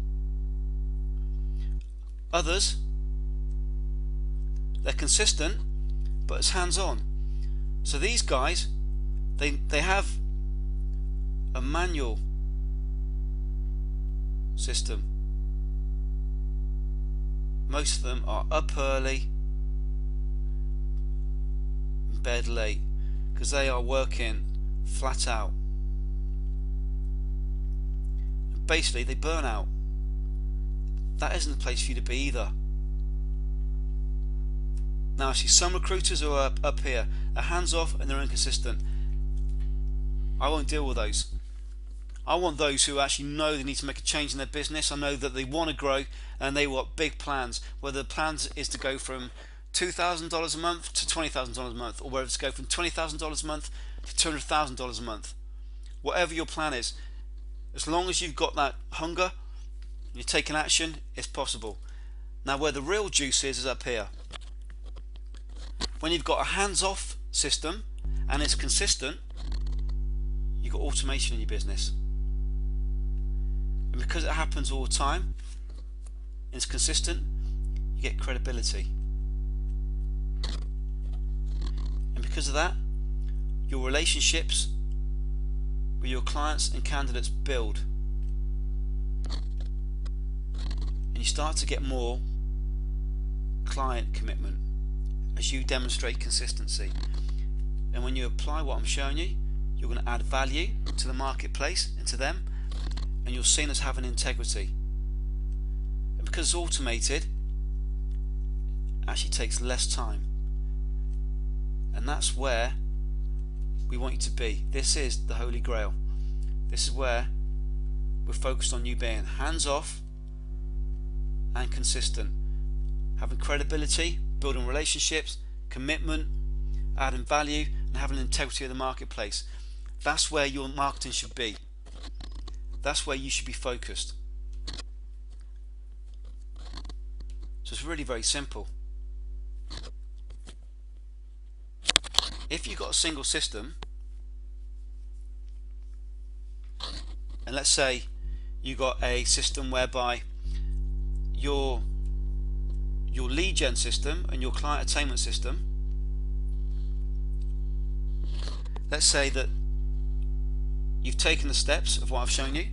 Others, they're consistent, but it's hands-on. So these guys, they have a manual system. Most of them are up early, in bed late, because they are working flat out. And basically, they burn out. That isn't a place for you to be either. Now I see some recruiters who are up here are hands off and they're inconsistent. I won't deal with those. I want those who actually know they need to make a change in their business. I know that they want to grow and they want big plans. Whether the plans is to go from $2,000 a month to $20,000 a month, or whether it's to go from $20,000 a month for $200,000 a month. Whatever your plan is, as long as you've got that hunger, you're taking action, it's possible. Now where the real juice is up here. When you've got a hands-off system and it's consistent, you've got automation in your business. And because it happens all the time, and it's consistent, you get credibility. And because of that, your relationships with your clients and candidates build. And you start to get more client commitment as you demonstrate consistency. And when you apply what I'm showing you, you're going to add value to the marketplace and to them, and you're seen as having integrity. And because it's automated, it actually takes less time. And that's where we want you to be. This is the Holy Grail. This is where we're focused on you being hands off and consistent, having credibility, building relationships, commitment, adding value, and having integrity of the marketplace. That's where your marketing should be. That's where you should be focused. So it's really very simple. If you've got a single system, and let's say you got a system whereby your lead gen system and your client attainment system, let's say that you've taken the steps of what I've shown you,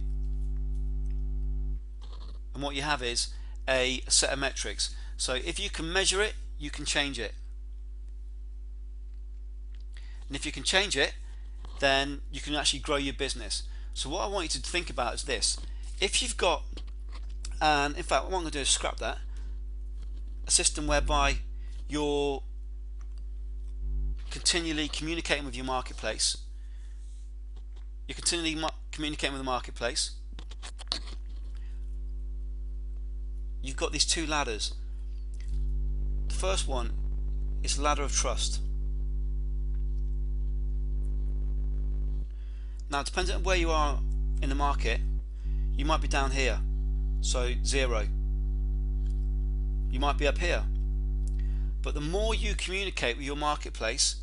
and what you have is a set of metrics. So if you can measure it, you can change it. And if you can change it, then you can actually grow your business. So what I want you to think about is this. If you've got, and in fact what I'm going to do is scrap that, a system whereby you're continually communicating with your marketplace, you're continually communicating with the marketplace, you've got these two ladders. The first one is the ladder of trust. Now, depending on where you are in the market, you might be down here, so 0. You might be up here. But the more you communicate with your marketplace,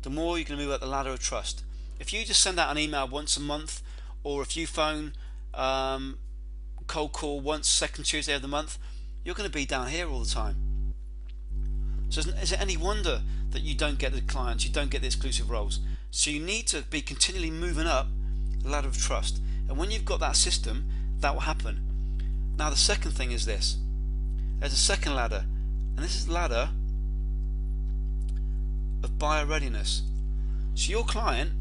the more you're going to move up the ladder of trust. If you just send out an email once a month, or if you phone cold call once second Tuesday of the month, you're going to be down here all the time. So is it any wonder that you don't get the clients, you don't get the exclusive roles? So you need to be continually moving up the ladder of trust, and when you've got that system, that will happen. Now the second thing is this. There's a second ladder, and this is the ladder of buyer readiness. So your client,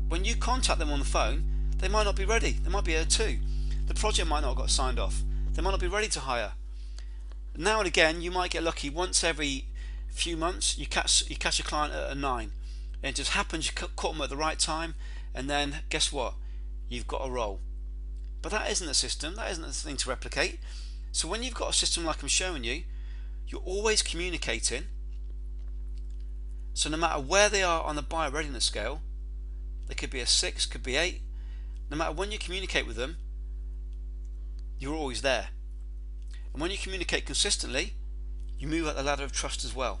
when you contact them on the phone, they might not be ready. They might be here too. The project might not have got signed off. They might not be ready to hire. Now and again, you might get lucky. Once every few months, you catch a client at a 9. And it just happens you caught them at the right time, and then guess what? You've got a role. But that isn't a system. That isn't a thing to replicate. So when you've got a system like I'm showing you, you're always communicating. So no matter where they are on the buyer readiness scale, they could be a 6, could be 8. No matter when you communicate with them, you're always there. And when you communicate consistently, you move up the ladder of trust as well.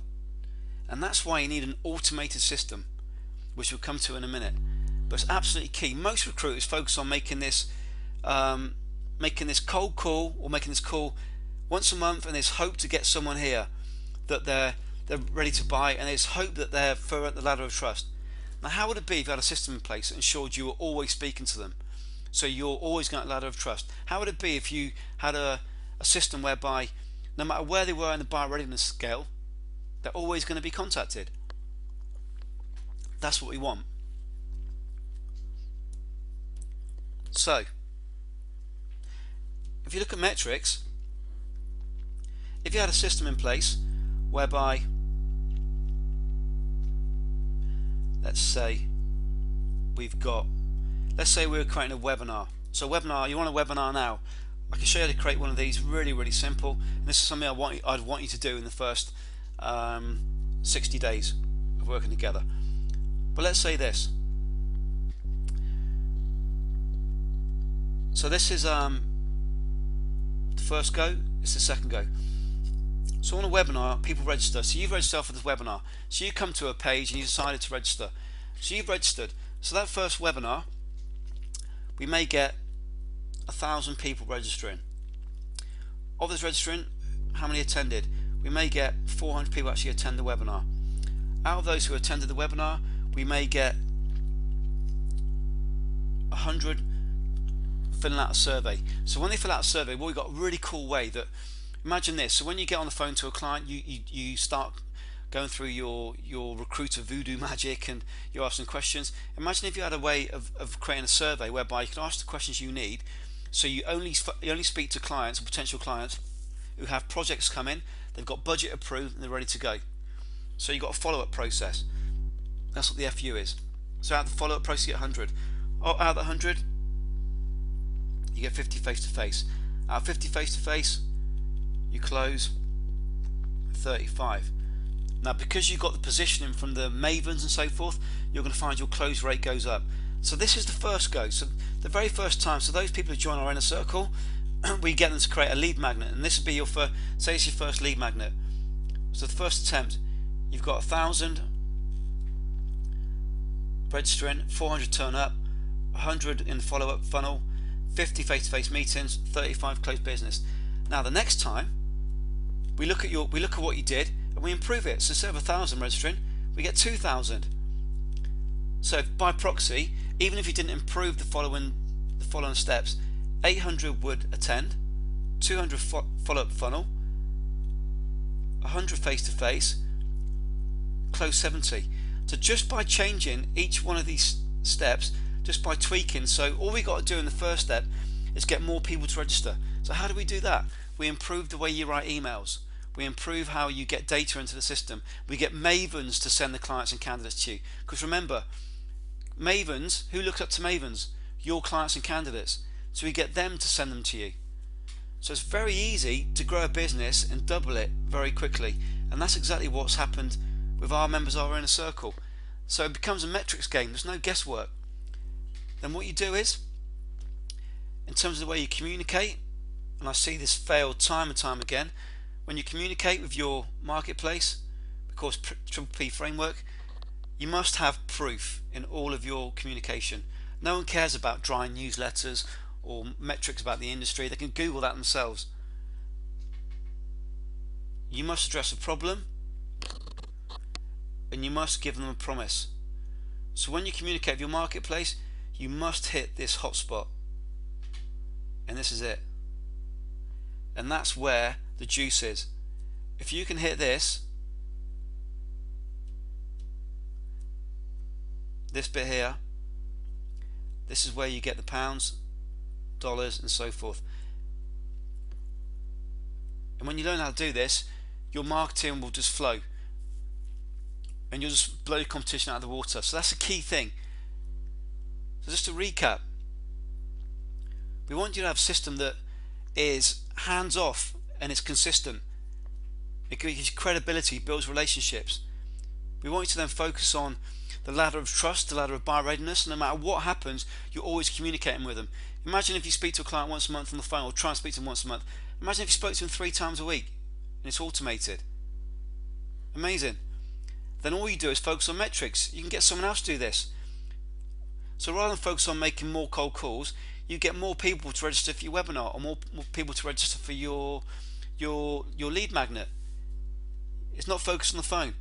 And that's why you need an automated system, which we'll come to in a minute. But it's absolutely key. Most recruiters focus on making this cold call, or making this call once a month, and there's hope to get someone here that they're ready to buy, and there's hope that they're further up the ladder of trust. Now, how would it be if you had a system in place that ensured you were always speaking to them, so you're always going up the ladder of trust? How would it be if you had a system whereby no matter where they were in the buyer readiness scale, they're always going to be contacted? That's what we want. So if you look at metrics, if you had a system in place whereby, let's say we're creating a webinar. So webinar, you want a webinar now. I can show you how to create one of these, really simple. And this is something I'd want you to do in the first 60 days of working together. But let's say this. So this is the first go, it's the second go. So on a webinar, people register. So you've registered for this webinar. So you come to a page and you decided to register. So you've registered. So that first webinar, we may get 1,000 people registering. Of this registering, how many attended? We may get 400 people actually attend the webinar. Out of those who attended the webinar, we may get 100 filling out a survey. So when they fill out a survey, well, we've got a really cool way that, imagine this. So when you get on the phone to a client, you start going through your recruiter voodoo magic and you're asking questions. Imagine if you had a way of creating a survey whereby you can ask the questions you need. So you only speak to clients or potential clients who have projects coming, they've got budget approved and they're ready to go. So you've got a follow-up process. That's what the FU is. So out of the follow-up process you get 100. Out of the 100 you get 50 face-to-face. Out of 50 face-to-face you close 35. Now because you've got the positioning from the Mavens and so forth, you're going to find your close rate goes up. So this is the first go. So the very first time, so those people who join our inner circle, we get them to create a lead magnet, and this would be your first, say it's your first lead magnet. So the first attempt, you've got 1,000 registering, 400 turn up, 100 in the follow-up funnel, 50 face-to-face meetings, 35 closed business. Now the next time we look at what you did and we improve it. So instead of 1,000 registering, we get 2,000. So by proxy, even if you didn't improve the following steps, 800 would attend, 200 follow-up funnel, 100 face-to-face, close 70. So just by changing each one of these steps, just by tweaking, so all we got to do in the first step is get more people to register. So how do we do that? We improve the way you write emails. We improve how you get data into the system. We get Mavens to send the clients and candidates to you. Because remember, Mavens, who looks up to Mavens? Your clients and candidates. So we get them to send them to you. So it's very easy to grow a business and double it very quickly. And that's exactly what's happened with our members of our inner circle. So it becomes a metrics game. There's no guesswork. Then what you do is, in terms of the way you communicate, and I see this fail time and time again, when you communicate with your marketplace, because Triple P framework, you must have proof in all of your communication. No one cares about dry newsletters or metrics about the industry. They can Google that themselves. You must address a problem and you must give them a promise. So when you communicate with your marketplace, you must hit this hotspot, and this is it, and that's where the juice is. If you can hit this bit here, this is where you get the pounds, dollars and so forth. And when you learn how to do this, your marketing will just flow and you'll just blow the competition out of the water. So that's a key thing. So just to recap, we want you to have a system that is hands off and it's consistent. It gives you credibility, builds relationships. We want you to then focus on the ladder of trust, the ladder of buyer readiness, and no matter what happens, you're always communicating with them. Imagine if you speak to a client once a month on the phone, or try and speak to them once a month. Imagine if you spoke to them 3 times a week and it's automated. Amazing. Then all you do is focus on metrics. You can get someone else to do this. So rather than focus on making more cold calls, you get more people to register for your webinar, or more people to register for your lead magnet. It's not focused on the phone.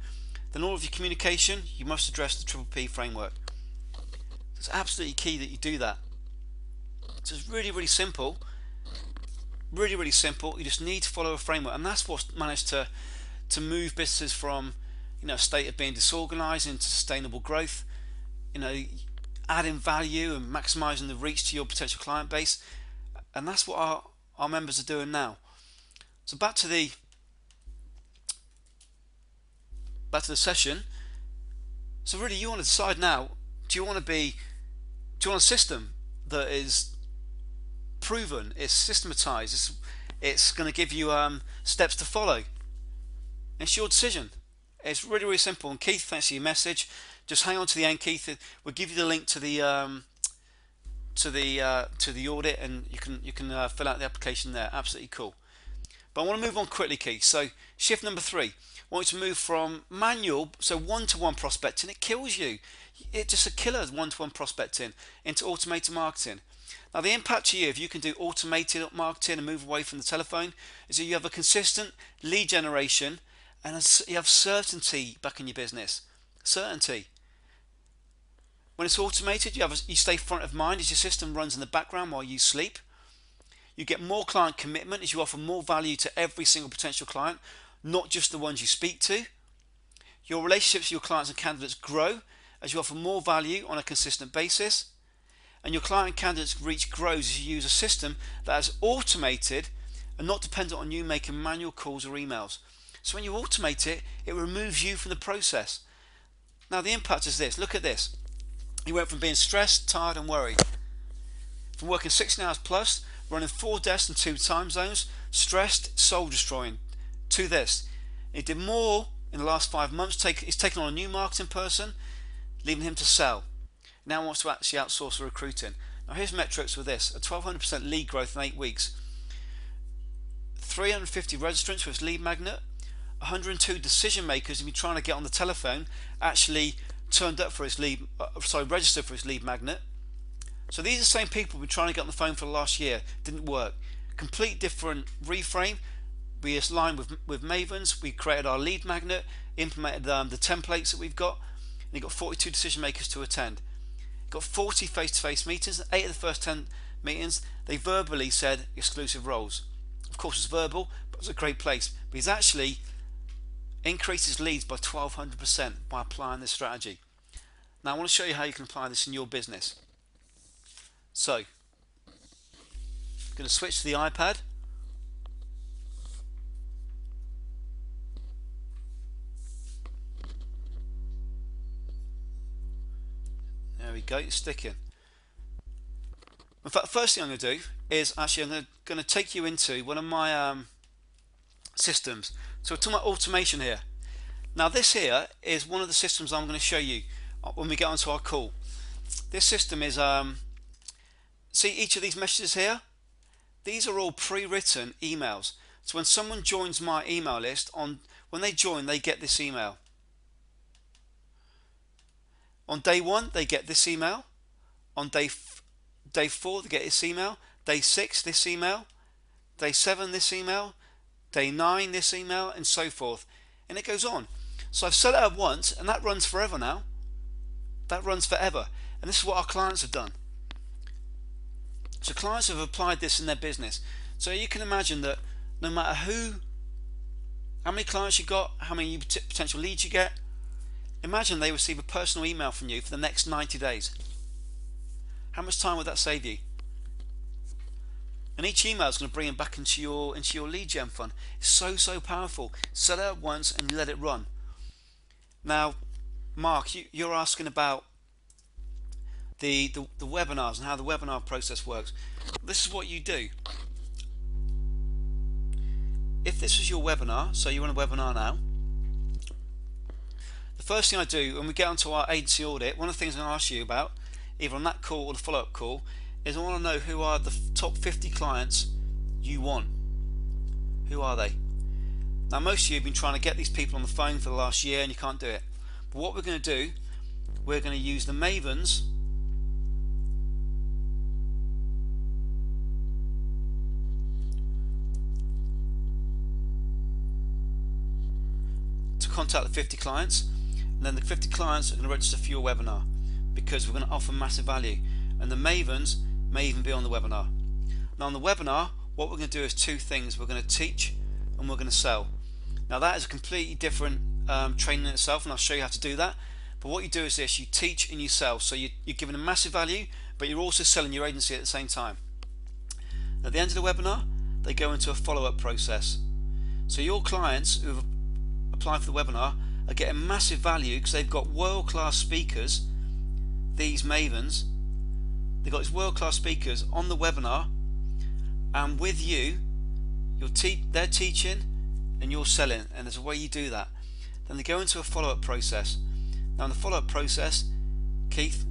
Then all of your communication, you must address the Triple P framework. It's absolutely key that you do that. So it's really, really simple. Really, really simple. You just need to follow a framework, and that's what's managed to move businesses from, a state of being disorganized into sustainable growth. Adding value and maximizing the reach to your potential client base, and that's what our members are doing now. So back to the session. So really, you want to decide now: do you want a system that is proven, it's systematized, it's going to give you steps to follow? It's your decision. It's really, really simple. And Keith, thanks for your message. Just hang on to the end, Keith. We'll give you the link to the audit, and you can fill out the application there. Absolutely cool. But I want to move on quickly, Keith. So shift number 3. I want you to move from manual, so one-to-one prospecting. It kills you. It's just a killer, one-to-one prospecting, into automated marketing. Now the impact to you, if you can do automated marketing and move away from the telephone, is that you have a consistent lead generation and you have certainty back in your business. Certainty. When it's automated, you stay front of mind as your system runs in the background while you sleep. You get more client commitment as you offer more value to every single potential client, not just the ones you speak to. Your relationships with your clients and candidates grow as you offer more value on a consistent basis. And your client and candidates reach grows as you use a system that is automated and not dependent on you making manual calls or emails. So when you automate it, it removes you from the process. Now the impact is this. Look at this. You went from being stressed, tired and worried, from working 16 hours plus, running 4 desks and 2 time zones, stressed, soul destroying, to this. He did more in the last 5 months. He's taken on a new marketing person, leaving him to sell. Now wants to actually outsource the recruiting. Now here's metrics with this: a 1200% lead growth in 8 weeks, 350 registrants for his lead magnet, 102 decision makers who've been trying to get on the telephone actually turned up for his lead, registered for his lead magnet. So these are the same people who've been trying to get on the phone for the last year. Didn't work. Complete different reframe. We aligned with Mavens. We created our lead magnet, implemented the templates that we've got, and you got 42 decision makers to attend. Got 40 face-to-face meetings. 8 of the first 10 meetings they verbally said exclusive roles. Of course it's verbal, but it was a great place. But he's actually increased his leads by 1200% by applying this strategy. Now I want to show you how you can apply this in your business. So I'm going to switch to the iPad. There we go, it's sticking. In fact, the first thing I'm going to do is actually I'm going to take you into one of my systems. So we're talking about automation here. Now this here is one of the systems I'm going to show you when we get onto our call. This system is, see each of these messages here? These are all pre-written emails. So when someone joins my email list, when they join, they get this email. On day 1, they get this email. On day 4, they get this email. Day 6, this email. Day 7, this email. Day 9, this email, and so forth. And it goes on. So I've set it up once, and that runs forever now. That runs forever. And this is what our clients have done. So clients have applied this in their business. So you can imagine that no matter how many clients you got, how many potential leads you get, imagine they receive a personal email from you for the next 90 days. How much time would that save you? And each email is going to bring them back into your lead gen fund. It's so powerful. Set it up once and let it run. Now, Mark, you're asking about the webinars and how the webinar process works. This is what you do. If this was your webinar, so you're on a webinar now, the first thing I do when we get onto our agency audit, one of the things I'm going to ask you about, either on that call or the follow-up call, is I want to know who are the top 50 clients you want. Who are they? Now most of you have been trying to get these people on the phone for the last year and you can't do it. But what we're going to do, we're going to use the Mavens to contact the 50 clients, and then the 50 clients are going to register for your webinar because we're going to offer massive value, and the Mavens may even be on the webinar. Now on the webinar, what we're going to do is 2 things. We're going to teach and we're going to sell. Now that is a completely different training in itself, and I'll show you how to do that. But what you do is this: you teach and you sell. So you're giving a massive value, but you're also selling your agency at the same time. At the end of the webinar, they go into a follow-up process. So your clients who have applied for the webinar are getting massive value because they've got world-class speakers, these Mavens. They've got these world-class speakers on the webinar, and with you, they're teaching and you're selling, and there's a way you do that. Then they go into a follow-up process. Now in the follow-up process, Keith,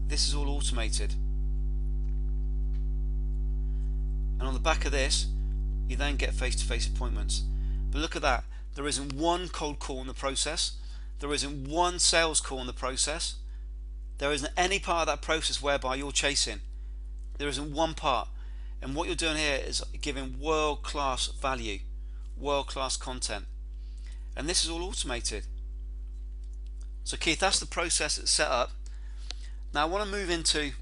this is all automated, and on the back of this you then get face-to-face appointments. But look at that, there isn't one cold call in the process, there isn't one sales call in the process, there isn't any part of that process whereby you're chasing. There isn't one part. And what you're doing here is giving world-class value, world-class content, and this is all automated. So Keith, that's the process that's set up. Now I want to move into,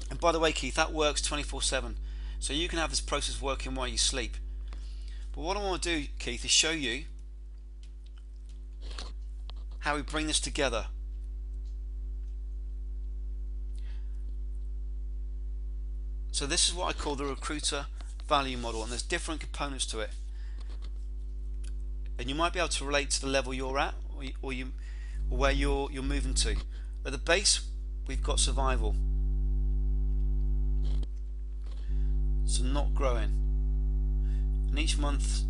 and by the way Keith, that works 24/7, so you can have this process working while you sleep. But what I want to do, Keith, is show you how we bring this together. So this is what I call the recruiter value model, and there's different components to it, and you might be able to relate to the level you're at, or where you're moving to. At the base, we've got survival, so not growing, and each month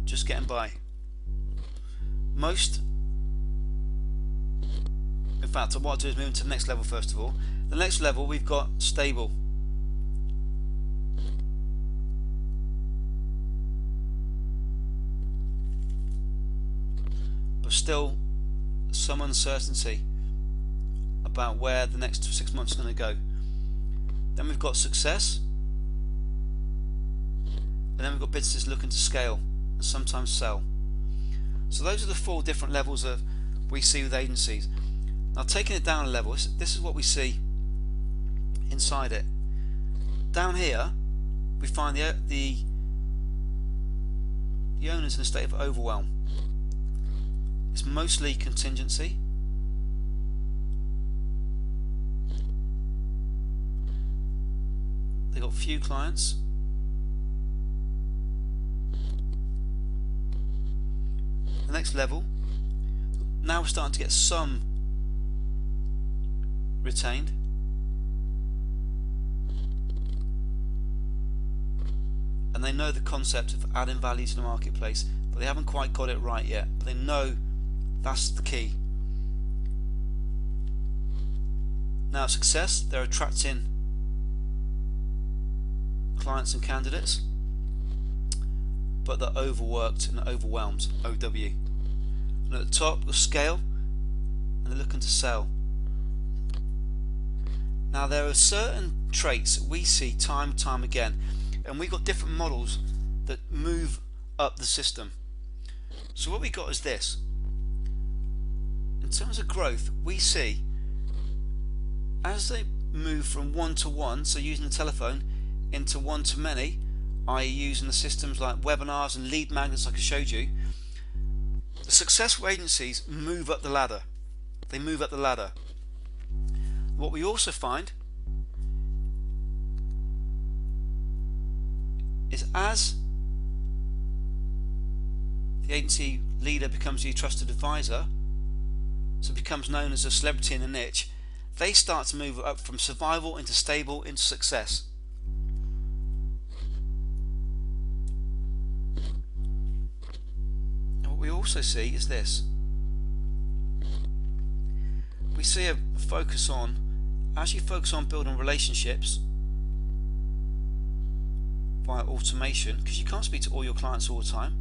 just getting by. In fact, what I'll do is move into the next level first of all. The next level, we've got stable. Still some uncertainty about where the next 6 months are going to go. Then we've got success, and then we've got businesses looking to scale and sometimes sell. So those are the 4 different levels that we see with agencies. Now taking it down a level, this is what we see inside it. Down here we find the owners in a state of overwhelm. It's mostly contingency. They got few clients. The next level, now we're starting to get some retained. And they know the concept of adding value to the marketplace, but they haven't quite got it right yet. But they know that's the key. Now success, they're attracting clients and candidates, but they're overworked and overwhelmed, OW. And at the top, the scale, and they're looking to sell. Now there are certain traits that we see time and time again, and we've got different models that move up the system. So what we got is this. In terms of growth, we see as they move from one-to-one, so using the telephone, into one-to-many, i.e. using the systems like webinars and lead magnets like I showed you, the successful agencies move up the ladder. They move up the ladder. What we also find is as the agency leader becomes your trusted advisor, so becomes known as a celebrity in a niche, they start to move up from survival into stable into success. And what we also see is this. We see a focus on, as you focus on building relationships via automation, because you can't speak to all your clients all the time.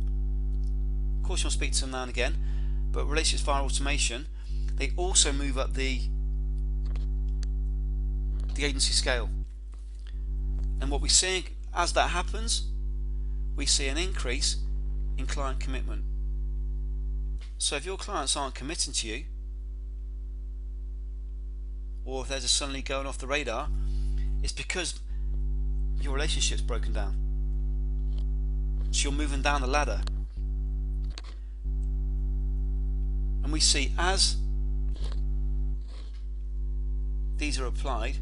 Of course you want to speak to them now and again, but relationships via automation, they also move up the agency scale. And what we see as that happens, we see an increase in client commitment. So if your clients aren't committing to you, or if they're just suddenly going off the radar, it's because your relationship's broken down. So you're moving down the ladder. And we see as these are applied,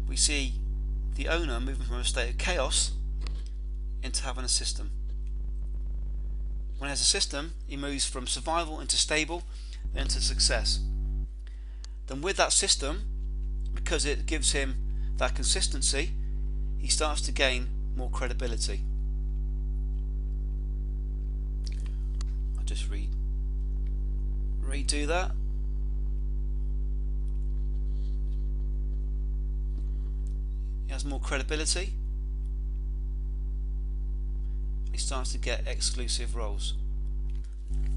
we see the owner moving from a state of chaos into having a system. When he has a system, he moves from survival into stable, then to success. Then with that system, because it gives him that consistency, he starts to gain more credibility. I'll just redo that. He has more credibility. He starts to get exclusive roles.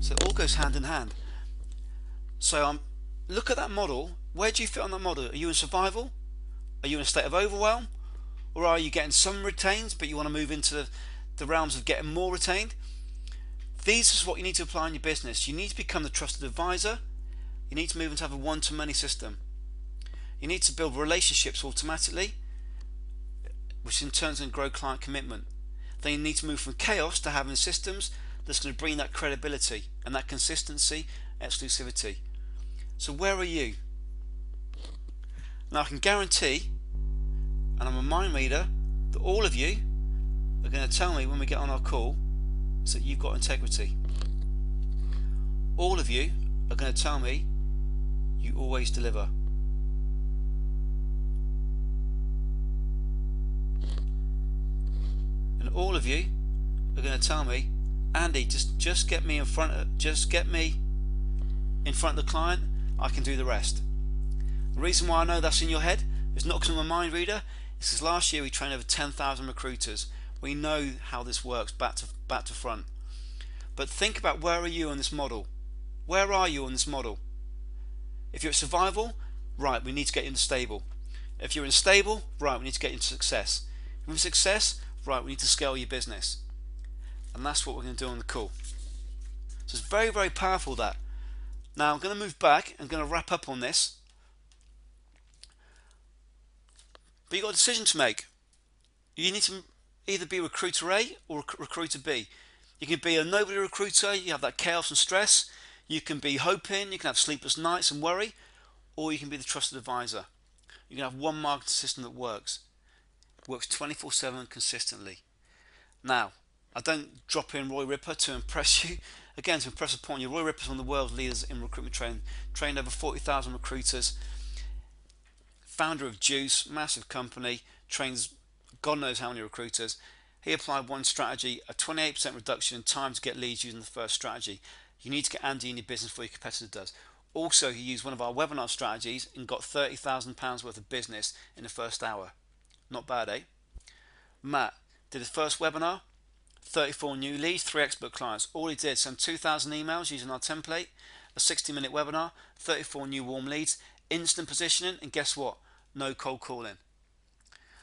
So it all goes hand in hand. So look at that model. Where do you fit on that model? Are you in survival? Are you in a state of overwhelm? Or are you getting some retained but you want to move into the realms of getting more retained? These is what you need to apply in your business. You need to become the trusted advisor. You need to move into have a one-to-many system. You need to build relationships automatically, which in turn can grow client commitment. Then you need to move from chaos to having systems that's going to bring that credibility and that consistency, exclusivity. So where are you? Now I can guarantee, and I'm a mind reader, that all of you are going to tell me when we get on our call is that you've got integrity. All of you are going to tell me you always deliver. And all of you are going to tell me, Andy, just get me in front of the client. I can do the rest. The reason why I know that's in your head is not because I'm a mind reader. It's because last year we trained over 10,000 recruiters. We know how this works back to front. But think about, where are you on this model? Where are you on this model? If you're at survival, right, we need to get you into stable. If you're in stable, right, we need to get you into success. If you're in success, right, we need to scale your business. And that's what we're going to do on the call. So it's very, very powerful, that. Now I'm going to move back and going to wrap up on this. But you've got a decision to make. You need to either be recruiter A or recruiter B. You can be a nobody recruiter, you have that chaos and stress. You can be hoping, you can have sleepless nights and worry. Or you can be the trusted advisor. You can have one marketing system that works 24/7 consistently. Now, I don't drop in Roy Ripper to impress you. Again, to impress upon you, Roy Ripper is one of the world's leaders in recruitment training. Trained over 40,000 recruiters. Founder of Juice, massive company. Trains God knows how many recruiters. He applied one strategy, a 28% reduction in time to get leads using the first strategy. You need to get Andy in your business before your competitor does. Also, he used one of our webinar strategies and got £30,000 worth of business in the first hour. Not bad, eh? Matt did his first webinar, 34 new leads, 3 expert clients. All he did, send 2,000 emails using our template, a 60-minute webinar, 34 new warm leads, instant positioning, and guess what? No cold calling.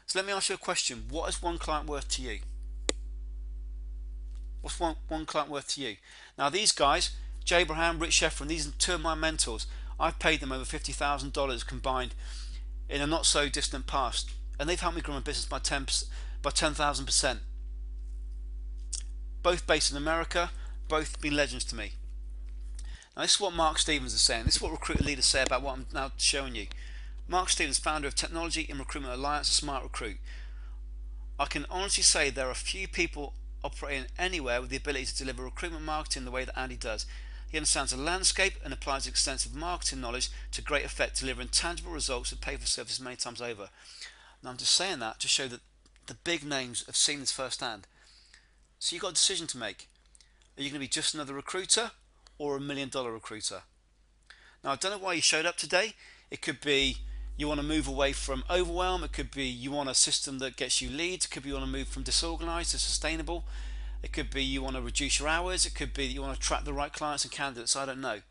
So let me ask you a question. What is one client worth to you? What's one client worth to you? Now these guys, Jay Abraham, Rich Sheffrin, these are 2 of my mentors. I've paid them over $50,000 combined in a not so distant past, and they've helped me grow my business by 10,000%. Both based in America, both been legends to me. Now this is what Mark Stevens is saying. This is what recruiter leaders say about what I'm now showing you. Mark Stevens, founder of Technology in Recruitment Alliance and Smart Recruit. I can honestly say there are few people operating anywhere with the ability to deliver recruitment marketing the way that Andy does. He understands the landscape and applies extensive marketing knowledge to great effect, delivering tangible results that pay for service many times over. Now I'm just saying that to show that the big names have seen this firsthand. So you've got a decision to make. Are you going to be just another recruiter or a $1 million recruiter? Now I don't know why you showed up today. It could be you want to move away from overwhelm. It could be you want a system that gets you leads. It could be you want to move from disorganized to sustainable. It could be you want to reduce your hours. It could be that you want to attract the right clients and candidates. I don't know.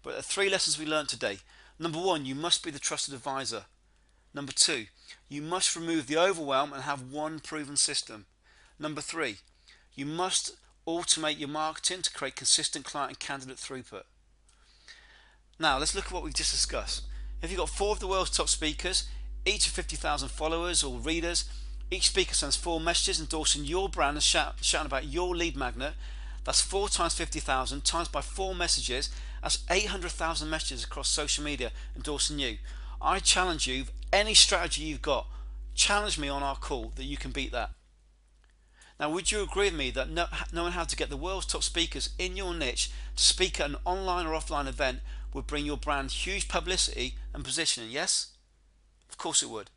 But there are 3 lessons we learned today. Number 1, you must be the trusted advisor. Number 2, you must remove the overwhelm and have one proven system. Number 3, you must automate your marketing to create consistent client and candidate throughput. Now let's look at what we've just discussed. If you've got 4 of the world's top speakers, each of 50,000 followers or readers, each speaker sends 4 messages endorsing your brand and shouting about your lead magnet. That's 4 times 50,000 times by 4 messages. That's 800,000 messages across social media endorsing you. I challenge you, any strategy you've got, challenge me on our call that you can beat that. Now would you agree with me that knowing how to get the world's top speakers in your niche to speak at an online or offline event would bring your brand huge publicity and positioning? Yes? Of course it would.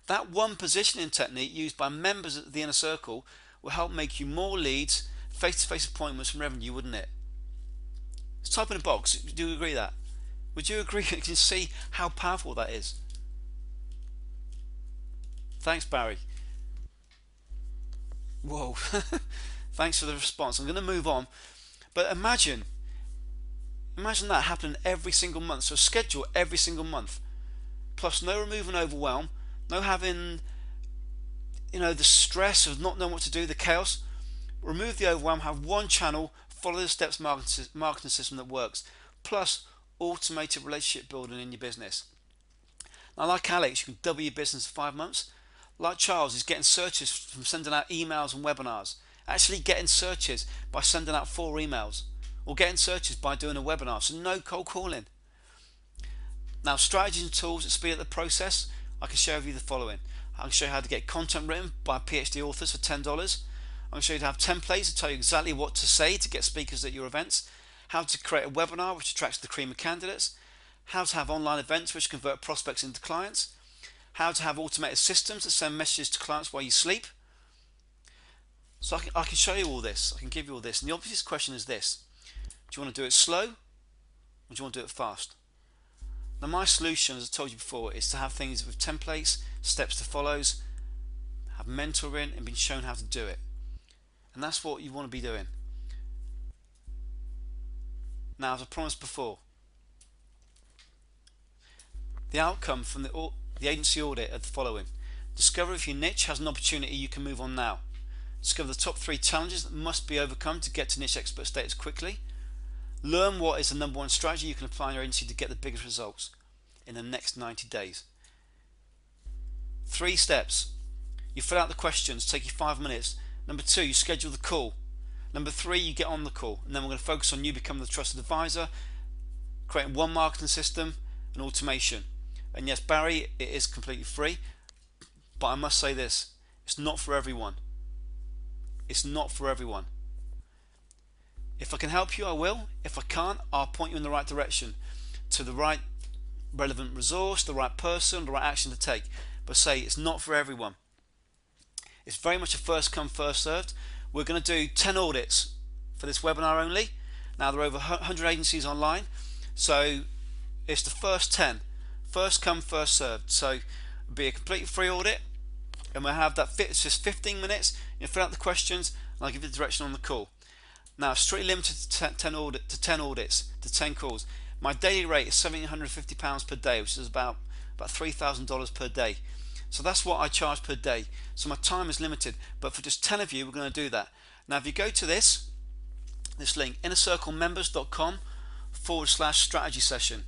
That one positioning technique used by members of the inner circle will help make you more leads, face-to-face appointments and revenue, wouldn't it? Just type in a box. Do you agree that? Would you agree? You can see how powerful that is. Thanks, Barry. Whoa. Thanks for the response. I'm going to move on. But imagine that happening every single month. So schedule every single month. Plus no remove and overwhelm. No having, the stress of not knowing what to do, the chaos. Remove the overwhelm. Have one channel. Follow the steps marketing system that works. Plus automated relationship building in your business. Now, like Alex, you can double your business in 5 months. Like Charles, he's getting searches from sending out emails and webinars. Actually getting searches by sending out 4 emails, or getting searches by doing a webinar. So no cold calling. Now, strategies and tools that speed up the process. I can share with you the following. I can show you how to get content written by PhD authors for $10. I can show you how to have templates to tell you exactly what to say to get speakers at your events. How to create a webinar which attracts the cream of candidates. How to have online events which convert prospects into clients. How to have automated systems that send messages to clients while you sleep. So I can show you all this. I can give you all this. And the obvious question is this: do you want to do it slow, or do you want to do it fast? Now, my solution, as I told you before, is to have things with templates, steps to follow, have mentoring, and been shown how to do it. And that's what you want to be doing. Now, as I promised before, the outcome from the agency audit are the following. Discover if your niche has an opportunity you can move on now. Discover the top 3 challenges that must be overcome to get to niche expert status quickly. Learn what is the #1 strategy you can apply in your agency to get the biggest results in the next 90 days. 3 steps. You fill out the questions, take you 5 minutes. Number 2, you schedule the call. Number 3, you get on the call. And then we're going to focus on you becoming the trusted advisor, creating one marketing system and automation. And yes, Barry, it is completely free, but I must say this: it's not for everyone. It's not for everyone. If I can help you, I will. If I can't, I'll point you in the right direction, to the right relevant resource, the right person, the right action to take. But say it's not for everyone. It's very much a first come, first served. We're going to do 10 audits for this webinar only. Now, there are over 100 agencies online, so it's the first 10. First come, first served. So it'll be a completely free audit, and we'll have that it's just 15 minutes. You fill out the questions, and I'll give you the direction on the call. Now, strictly limited to 10 audits, to 10 calls. My daily rate is £750 per day, which is about $3,000 per day. So that's what I charge per day. So my time is limited, but for just 10 of you, we're going to do that. Now, if you go to this link, innercirclemembers.com/strategy session.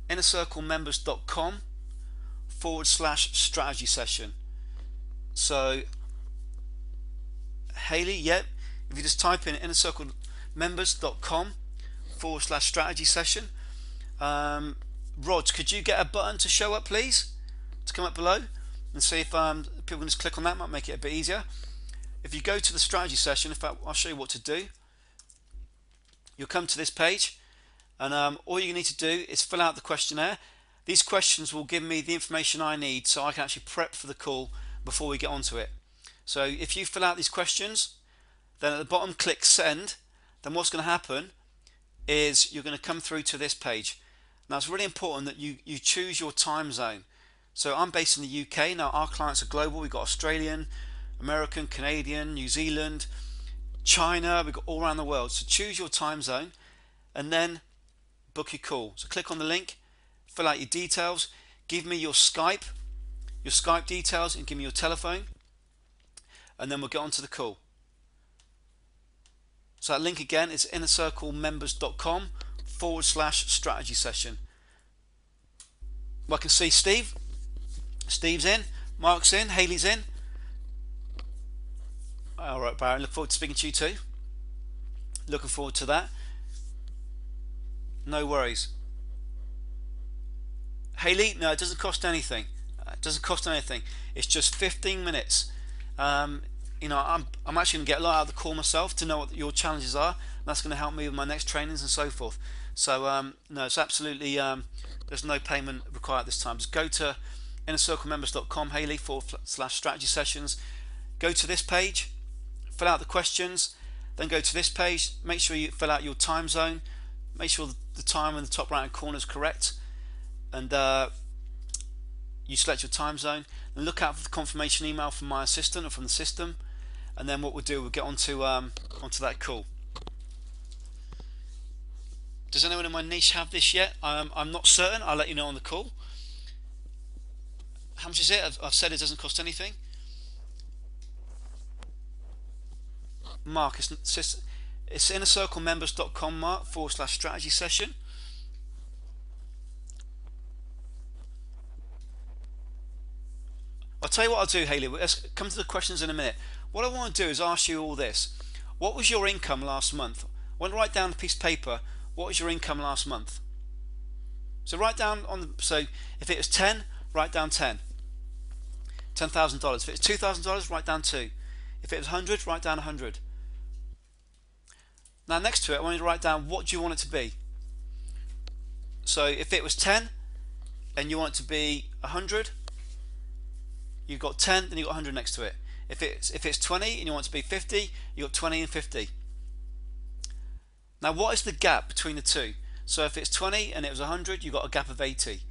innercirclemembers.com/strategy session. So, Haley, yep. If you just type in innercirclemembers.com/strategy session. Rod, could you get a button to show up, please? To come up below and see if people can just click on that. Might make it a bit easier. If you go to the strategy session, in fact, I'll show you what to do. You'll come to this page, and all you need to do is fill out the questionnaire. These questions will give me the information I need so I can actually prep for the call before we get onto it. So if you fill out these questions, then at the bottom click send. Then what's going to happen is you're going to come through to this page. Now, it's really important that you choose your time zone. So I'm based in the UK. Now, our clients are global. We've got Australian, American, Canadian, New Zealand, China. We've got all around the world. So choose your time zone and then book your call. So click on the link, fill out your details, give me your Skype details, and give me your telephone, and then we'll get on to the call. So that link again is innercirclemembers.com/strategy session. Well, I can see Steve's in, Mark's in, Haley's in. Alright, Baron, look forward to speaking to you too. Looking forward to that. No worries. Haley, no, it doesn't cost anything. It doesn't cost anything. It's just 15 minutes. I'm actually going to get a lot out of the call myself to know what your challenges are. And that's going to help me with my next trainings and so forth. So no, it's absolutely there's no payment required this time. Just go to innercirclemembers.com, Haley/strategy sessions. Go to this page, fill out the questions, then go to this page. Make sure you fill out your time zone, make sure the time in the top right hand corner is correct, and you select your time zone, and look out for the confirmation email from my assistant or from the system, and then what we'll do, we'll get onto that call. Does anyone in my niche have this yet? I'm not certain. I'll let you know on the call. How much is it? I've said it doesn't cost anything. Mark, it's innercirclemembers.com, Mark, /strategy session. I'll tell you what I'll do, Haley. Let's come to the questions in a minute. What I want to do is ask you all this. What was your income last month? I want to write down a piece of paper. What was your income last month? So write down so if it was 10, write down 10. $10,000. If it's $2,000, write down 2. If it was 100, write down 100. Now next to it, I want you to write down what do you want it to be. So if it was 10 and you want it to be 100, you've got 10, then you've got 100 next to it. If it's 20 and you want it to be 50, you've got 20 and 50. Now what is the gap between the two? So if it's 20 and it was 100, you've got a gap of 80.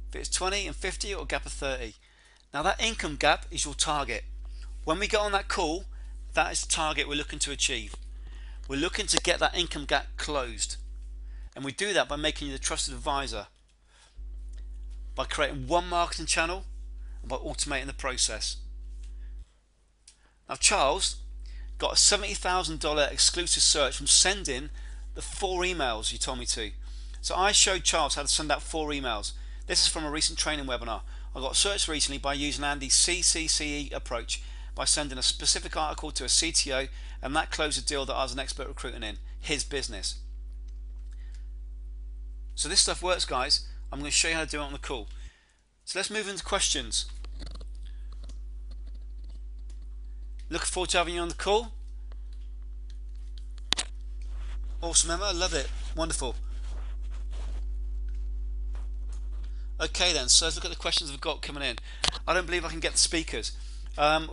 If it's 20 and 50, you've got a gap of 30. Now that income gap is your target. When we get on that call, that is the target we're looking to achieve. We're looking to get that income gap closed. And we do that by making you the trusted advisor, by creating one marketing channel, and by automating the process. Now Charles got a $70,000 exclusive search from sending the 4 emails you told me to. So I showed Charles how to send out 4 emails. This is from a recent training webinar. I got searched recently by using Andy's CCCE approach, by sending a specific article to a CTO, and that closed a deal that I was an expert recruiting in, his business. So this stuff works, guys. I'm going to show you how to do it on the call. So let's move into questions. Looking forward to having you on the call. Awesome, Emma. I love it. Wonderful. Okay then, so let's look at the questions we've got coming in. I don't believe I can get the speakers. I'm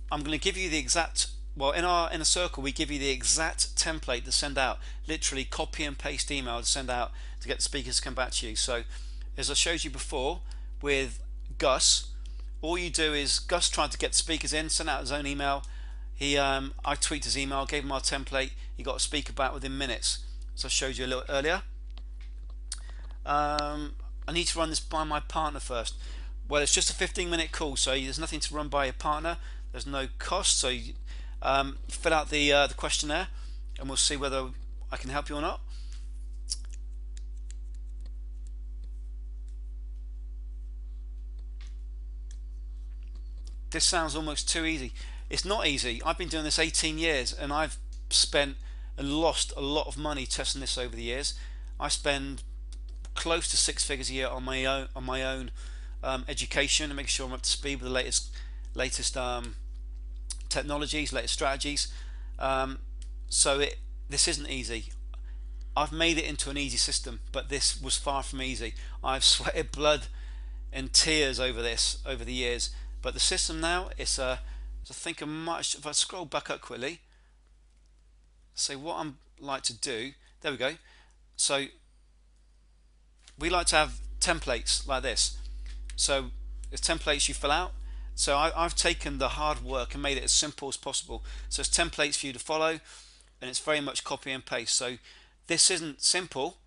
going to give you the exact, well, in our inner circle we give you the exact template to send out, literally copy and paste email to send out to get the speakers to come back to you. So as I showed you before with Gus, all you do is, Gus tried to get the speakers in, sent out his own email. I tweaked his email, gave him our template, he got a speaker back within minutes. So I showed you a little earlier. I need to run this by my partner first. Well, it's just a 15-minute call, so there's nothing to run by your partner. There's no cost, so you, fill out the questionnaire, and we'll see whether I can help you or not. This sounds almost too easy. It's not easy. I've been doing this 18 years, and I've spent and lost a lot of money testing this over the years. I spend close to 6 figures a year on my own education, and making sure I'm up to speed with the latest technologies, latest strategies. This isn't easy. I've made it into an easy system, but this was far from easy. I've sweated blood and tears over this over the years, but the system now, it's I think a much, if I scroll back up quickly, say what I'm like to do, there we go. So we like to have templates like this. So there's templates you fill out. So I've taken the hard work and made it as simple as possible. So it's templates for you to follow, and it's very much copy and paste. So this isn't simple.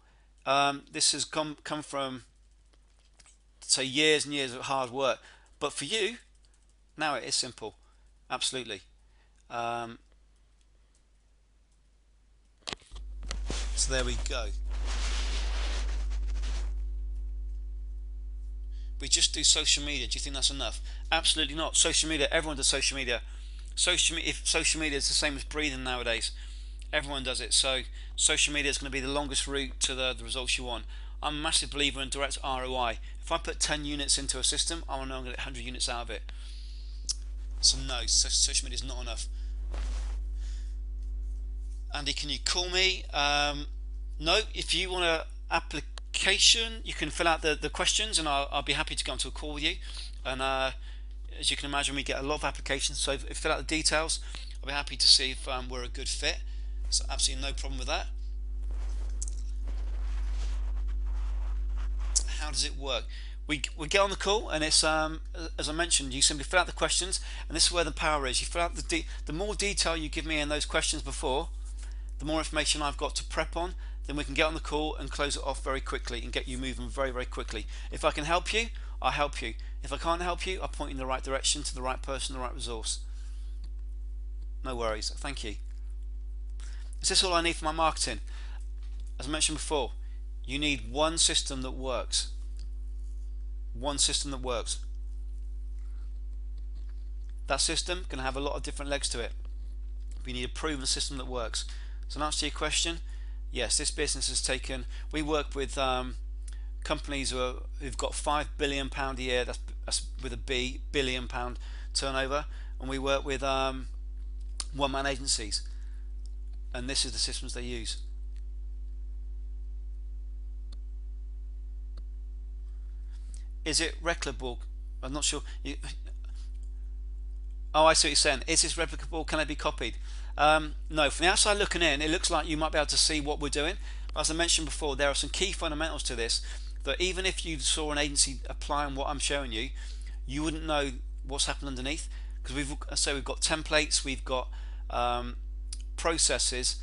This has come from, say, years and years of hard work. But for you, now it is simple. Absolutely. So there we go. We just do social media. Do you think that's enough? Absolutely not. Social media, everyone does social media. If social media is the same as breathing nowadays, everyone does it. So social media is going to be the longest route to the results you want. I'm a massive believer in direct ROI. If I put 10 units into a system, I want to know I'm going to get 100 units out of it. So no, social media is not enough. Andy, can you call me? No, if you want an application, you can fill out the questions, and I'll be happy to go onto a call with you. And as you can imagine, we get a lot of applications, so if you fill out the details, I'll be happy to see if we're a good fit. So absolutely no problem with that. how does it work? We get on the call, and it's as I mentioned, you simply fill out the questions, and this is where the power is. You fill out the more detail you give me in those questions before, the more information I've got to prep on, then we can get on the call and close it off very quickly and get you moving very, very quickly. If I can help you, I'll help you. If I can't help you, I'll point you in the right direction to the right person, the right resource. No worries. Thank you. Is this all I need for my marketing? As I mentioned before, you need one system that works. One system that works. That system can have a lot of different legs to it. We need a proven system that works. So, in answer to your question, yes, this business has taken. We work with companies who've got £5 billion a year. That's with a B, £billion turnover, and we work with one-man agencies, and this is the systems they use. Is it replicable? I'm not sure. Oh, I see what you're saying. Is this replicable? Can it be copied? No, from the outside looking in, it looks like you might be able to see what we're doing. But as I mentioned before, there are some key fundamentals to this that even if you saw an agency applying what I'm showing you, you wouldn't know what's happened underneath, because we've got templates, we've got processes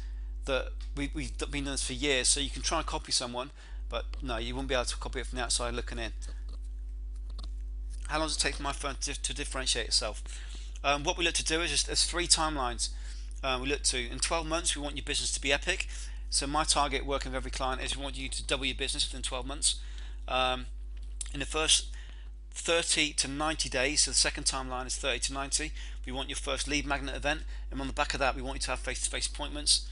that we've been doing this for years. So you can try and copy someone, but no, you won't be able to copy it from the outside looking in. How long does it take for my phone to differentiate itself? What we look to do is just there's 3 timelines. We look to, in 12 months, we want your business to be epic. So my target working with every client is we want you to double your business within 12 months. In the first 30 to 90 days, so the second timeline is 30 to 90, we want your first lead magnet event, and on the back of that we want you to have face-to-face appointments.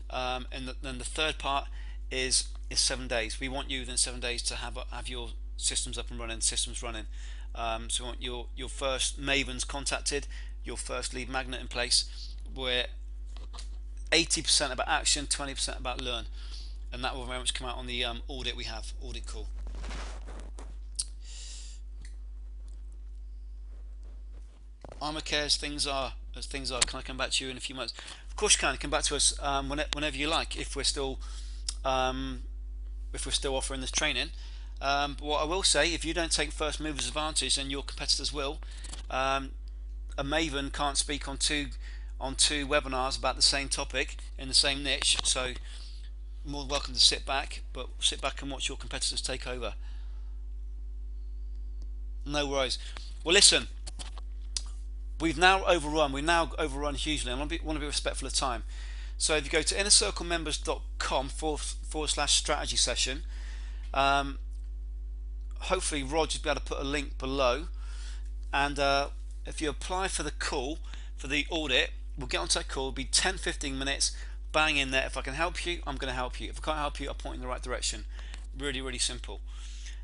And then the third part is 7 days. We want you within 7 days to have your systems up and running, systems running. So we want your first Mavens contacted, your first lead magnet in place. We're 80% about action, 20% about learn, and that will very much come out on the audit we have, audit call. I'm okay as things are. Can I come back to you in a few months? Of course you can. Come back to us whenever you like. If we're still offering this training. But what I will say, if you don't take first movers advantage, then your competitors will. A Maven can't speak on two webinars about the same topic in the same niche. So more than welcome to sit back and watch your competitors take over. No worries. Well, listen. We've now overrun hugely. I want to be respectful of time. So if you go to innercirclemembers.com/strategy session, hopefully Rod will be able to put a link below, and if you apply for the call for the audit, we'll get onto that call. It'll be 10-15 minutes, bang in there. If I can help you, I'm going to help you. If I can't help you, I'll point in the right direction. Really, really simple.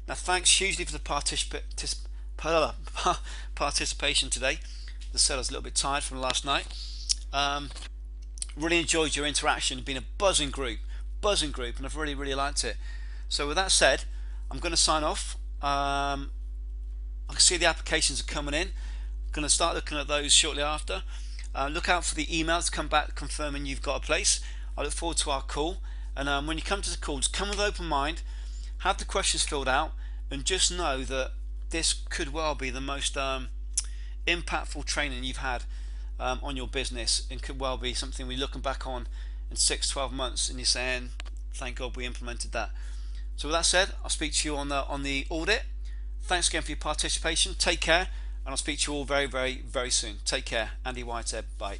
Now, thanks hugely for the participation today. The seller's a little bit tired from last night. Really enjoyed your interaction. It's been a buzzing group, and I've really, really liked it. So with that said, I'm going to sign off. I can see the applications are coming in. I'm going to start looking at those shortly after. Look out for the emails to come back confirming you've got a place. I look forward to our call, and when you come to the call, just come with an open mind, have the questions filled out, and just know that this could well be the most impactful training you've had on your business, and could well be something we're looking back on in 6-12 months and you're saying, thank God we implemented that. So with that said, I'll speak to you on the audit. Thanks again for your participation. Take care, and I'll speak to you all very, very, very soon. Take care. Andy Whitehead. Bye.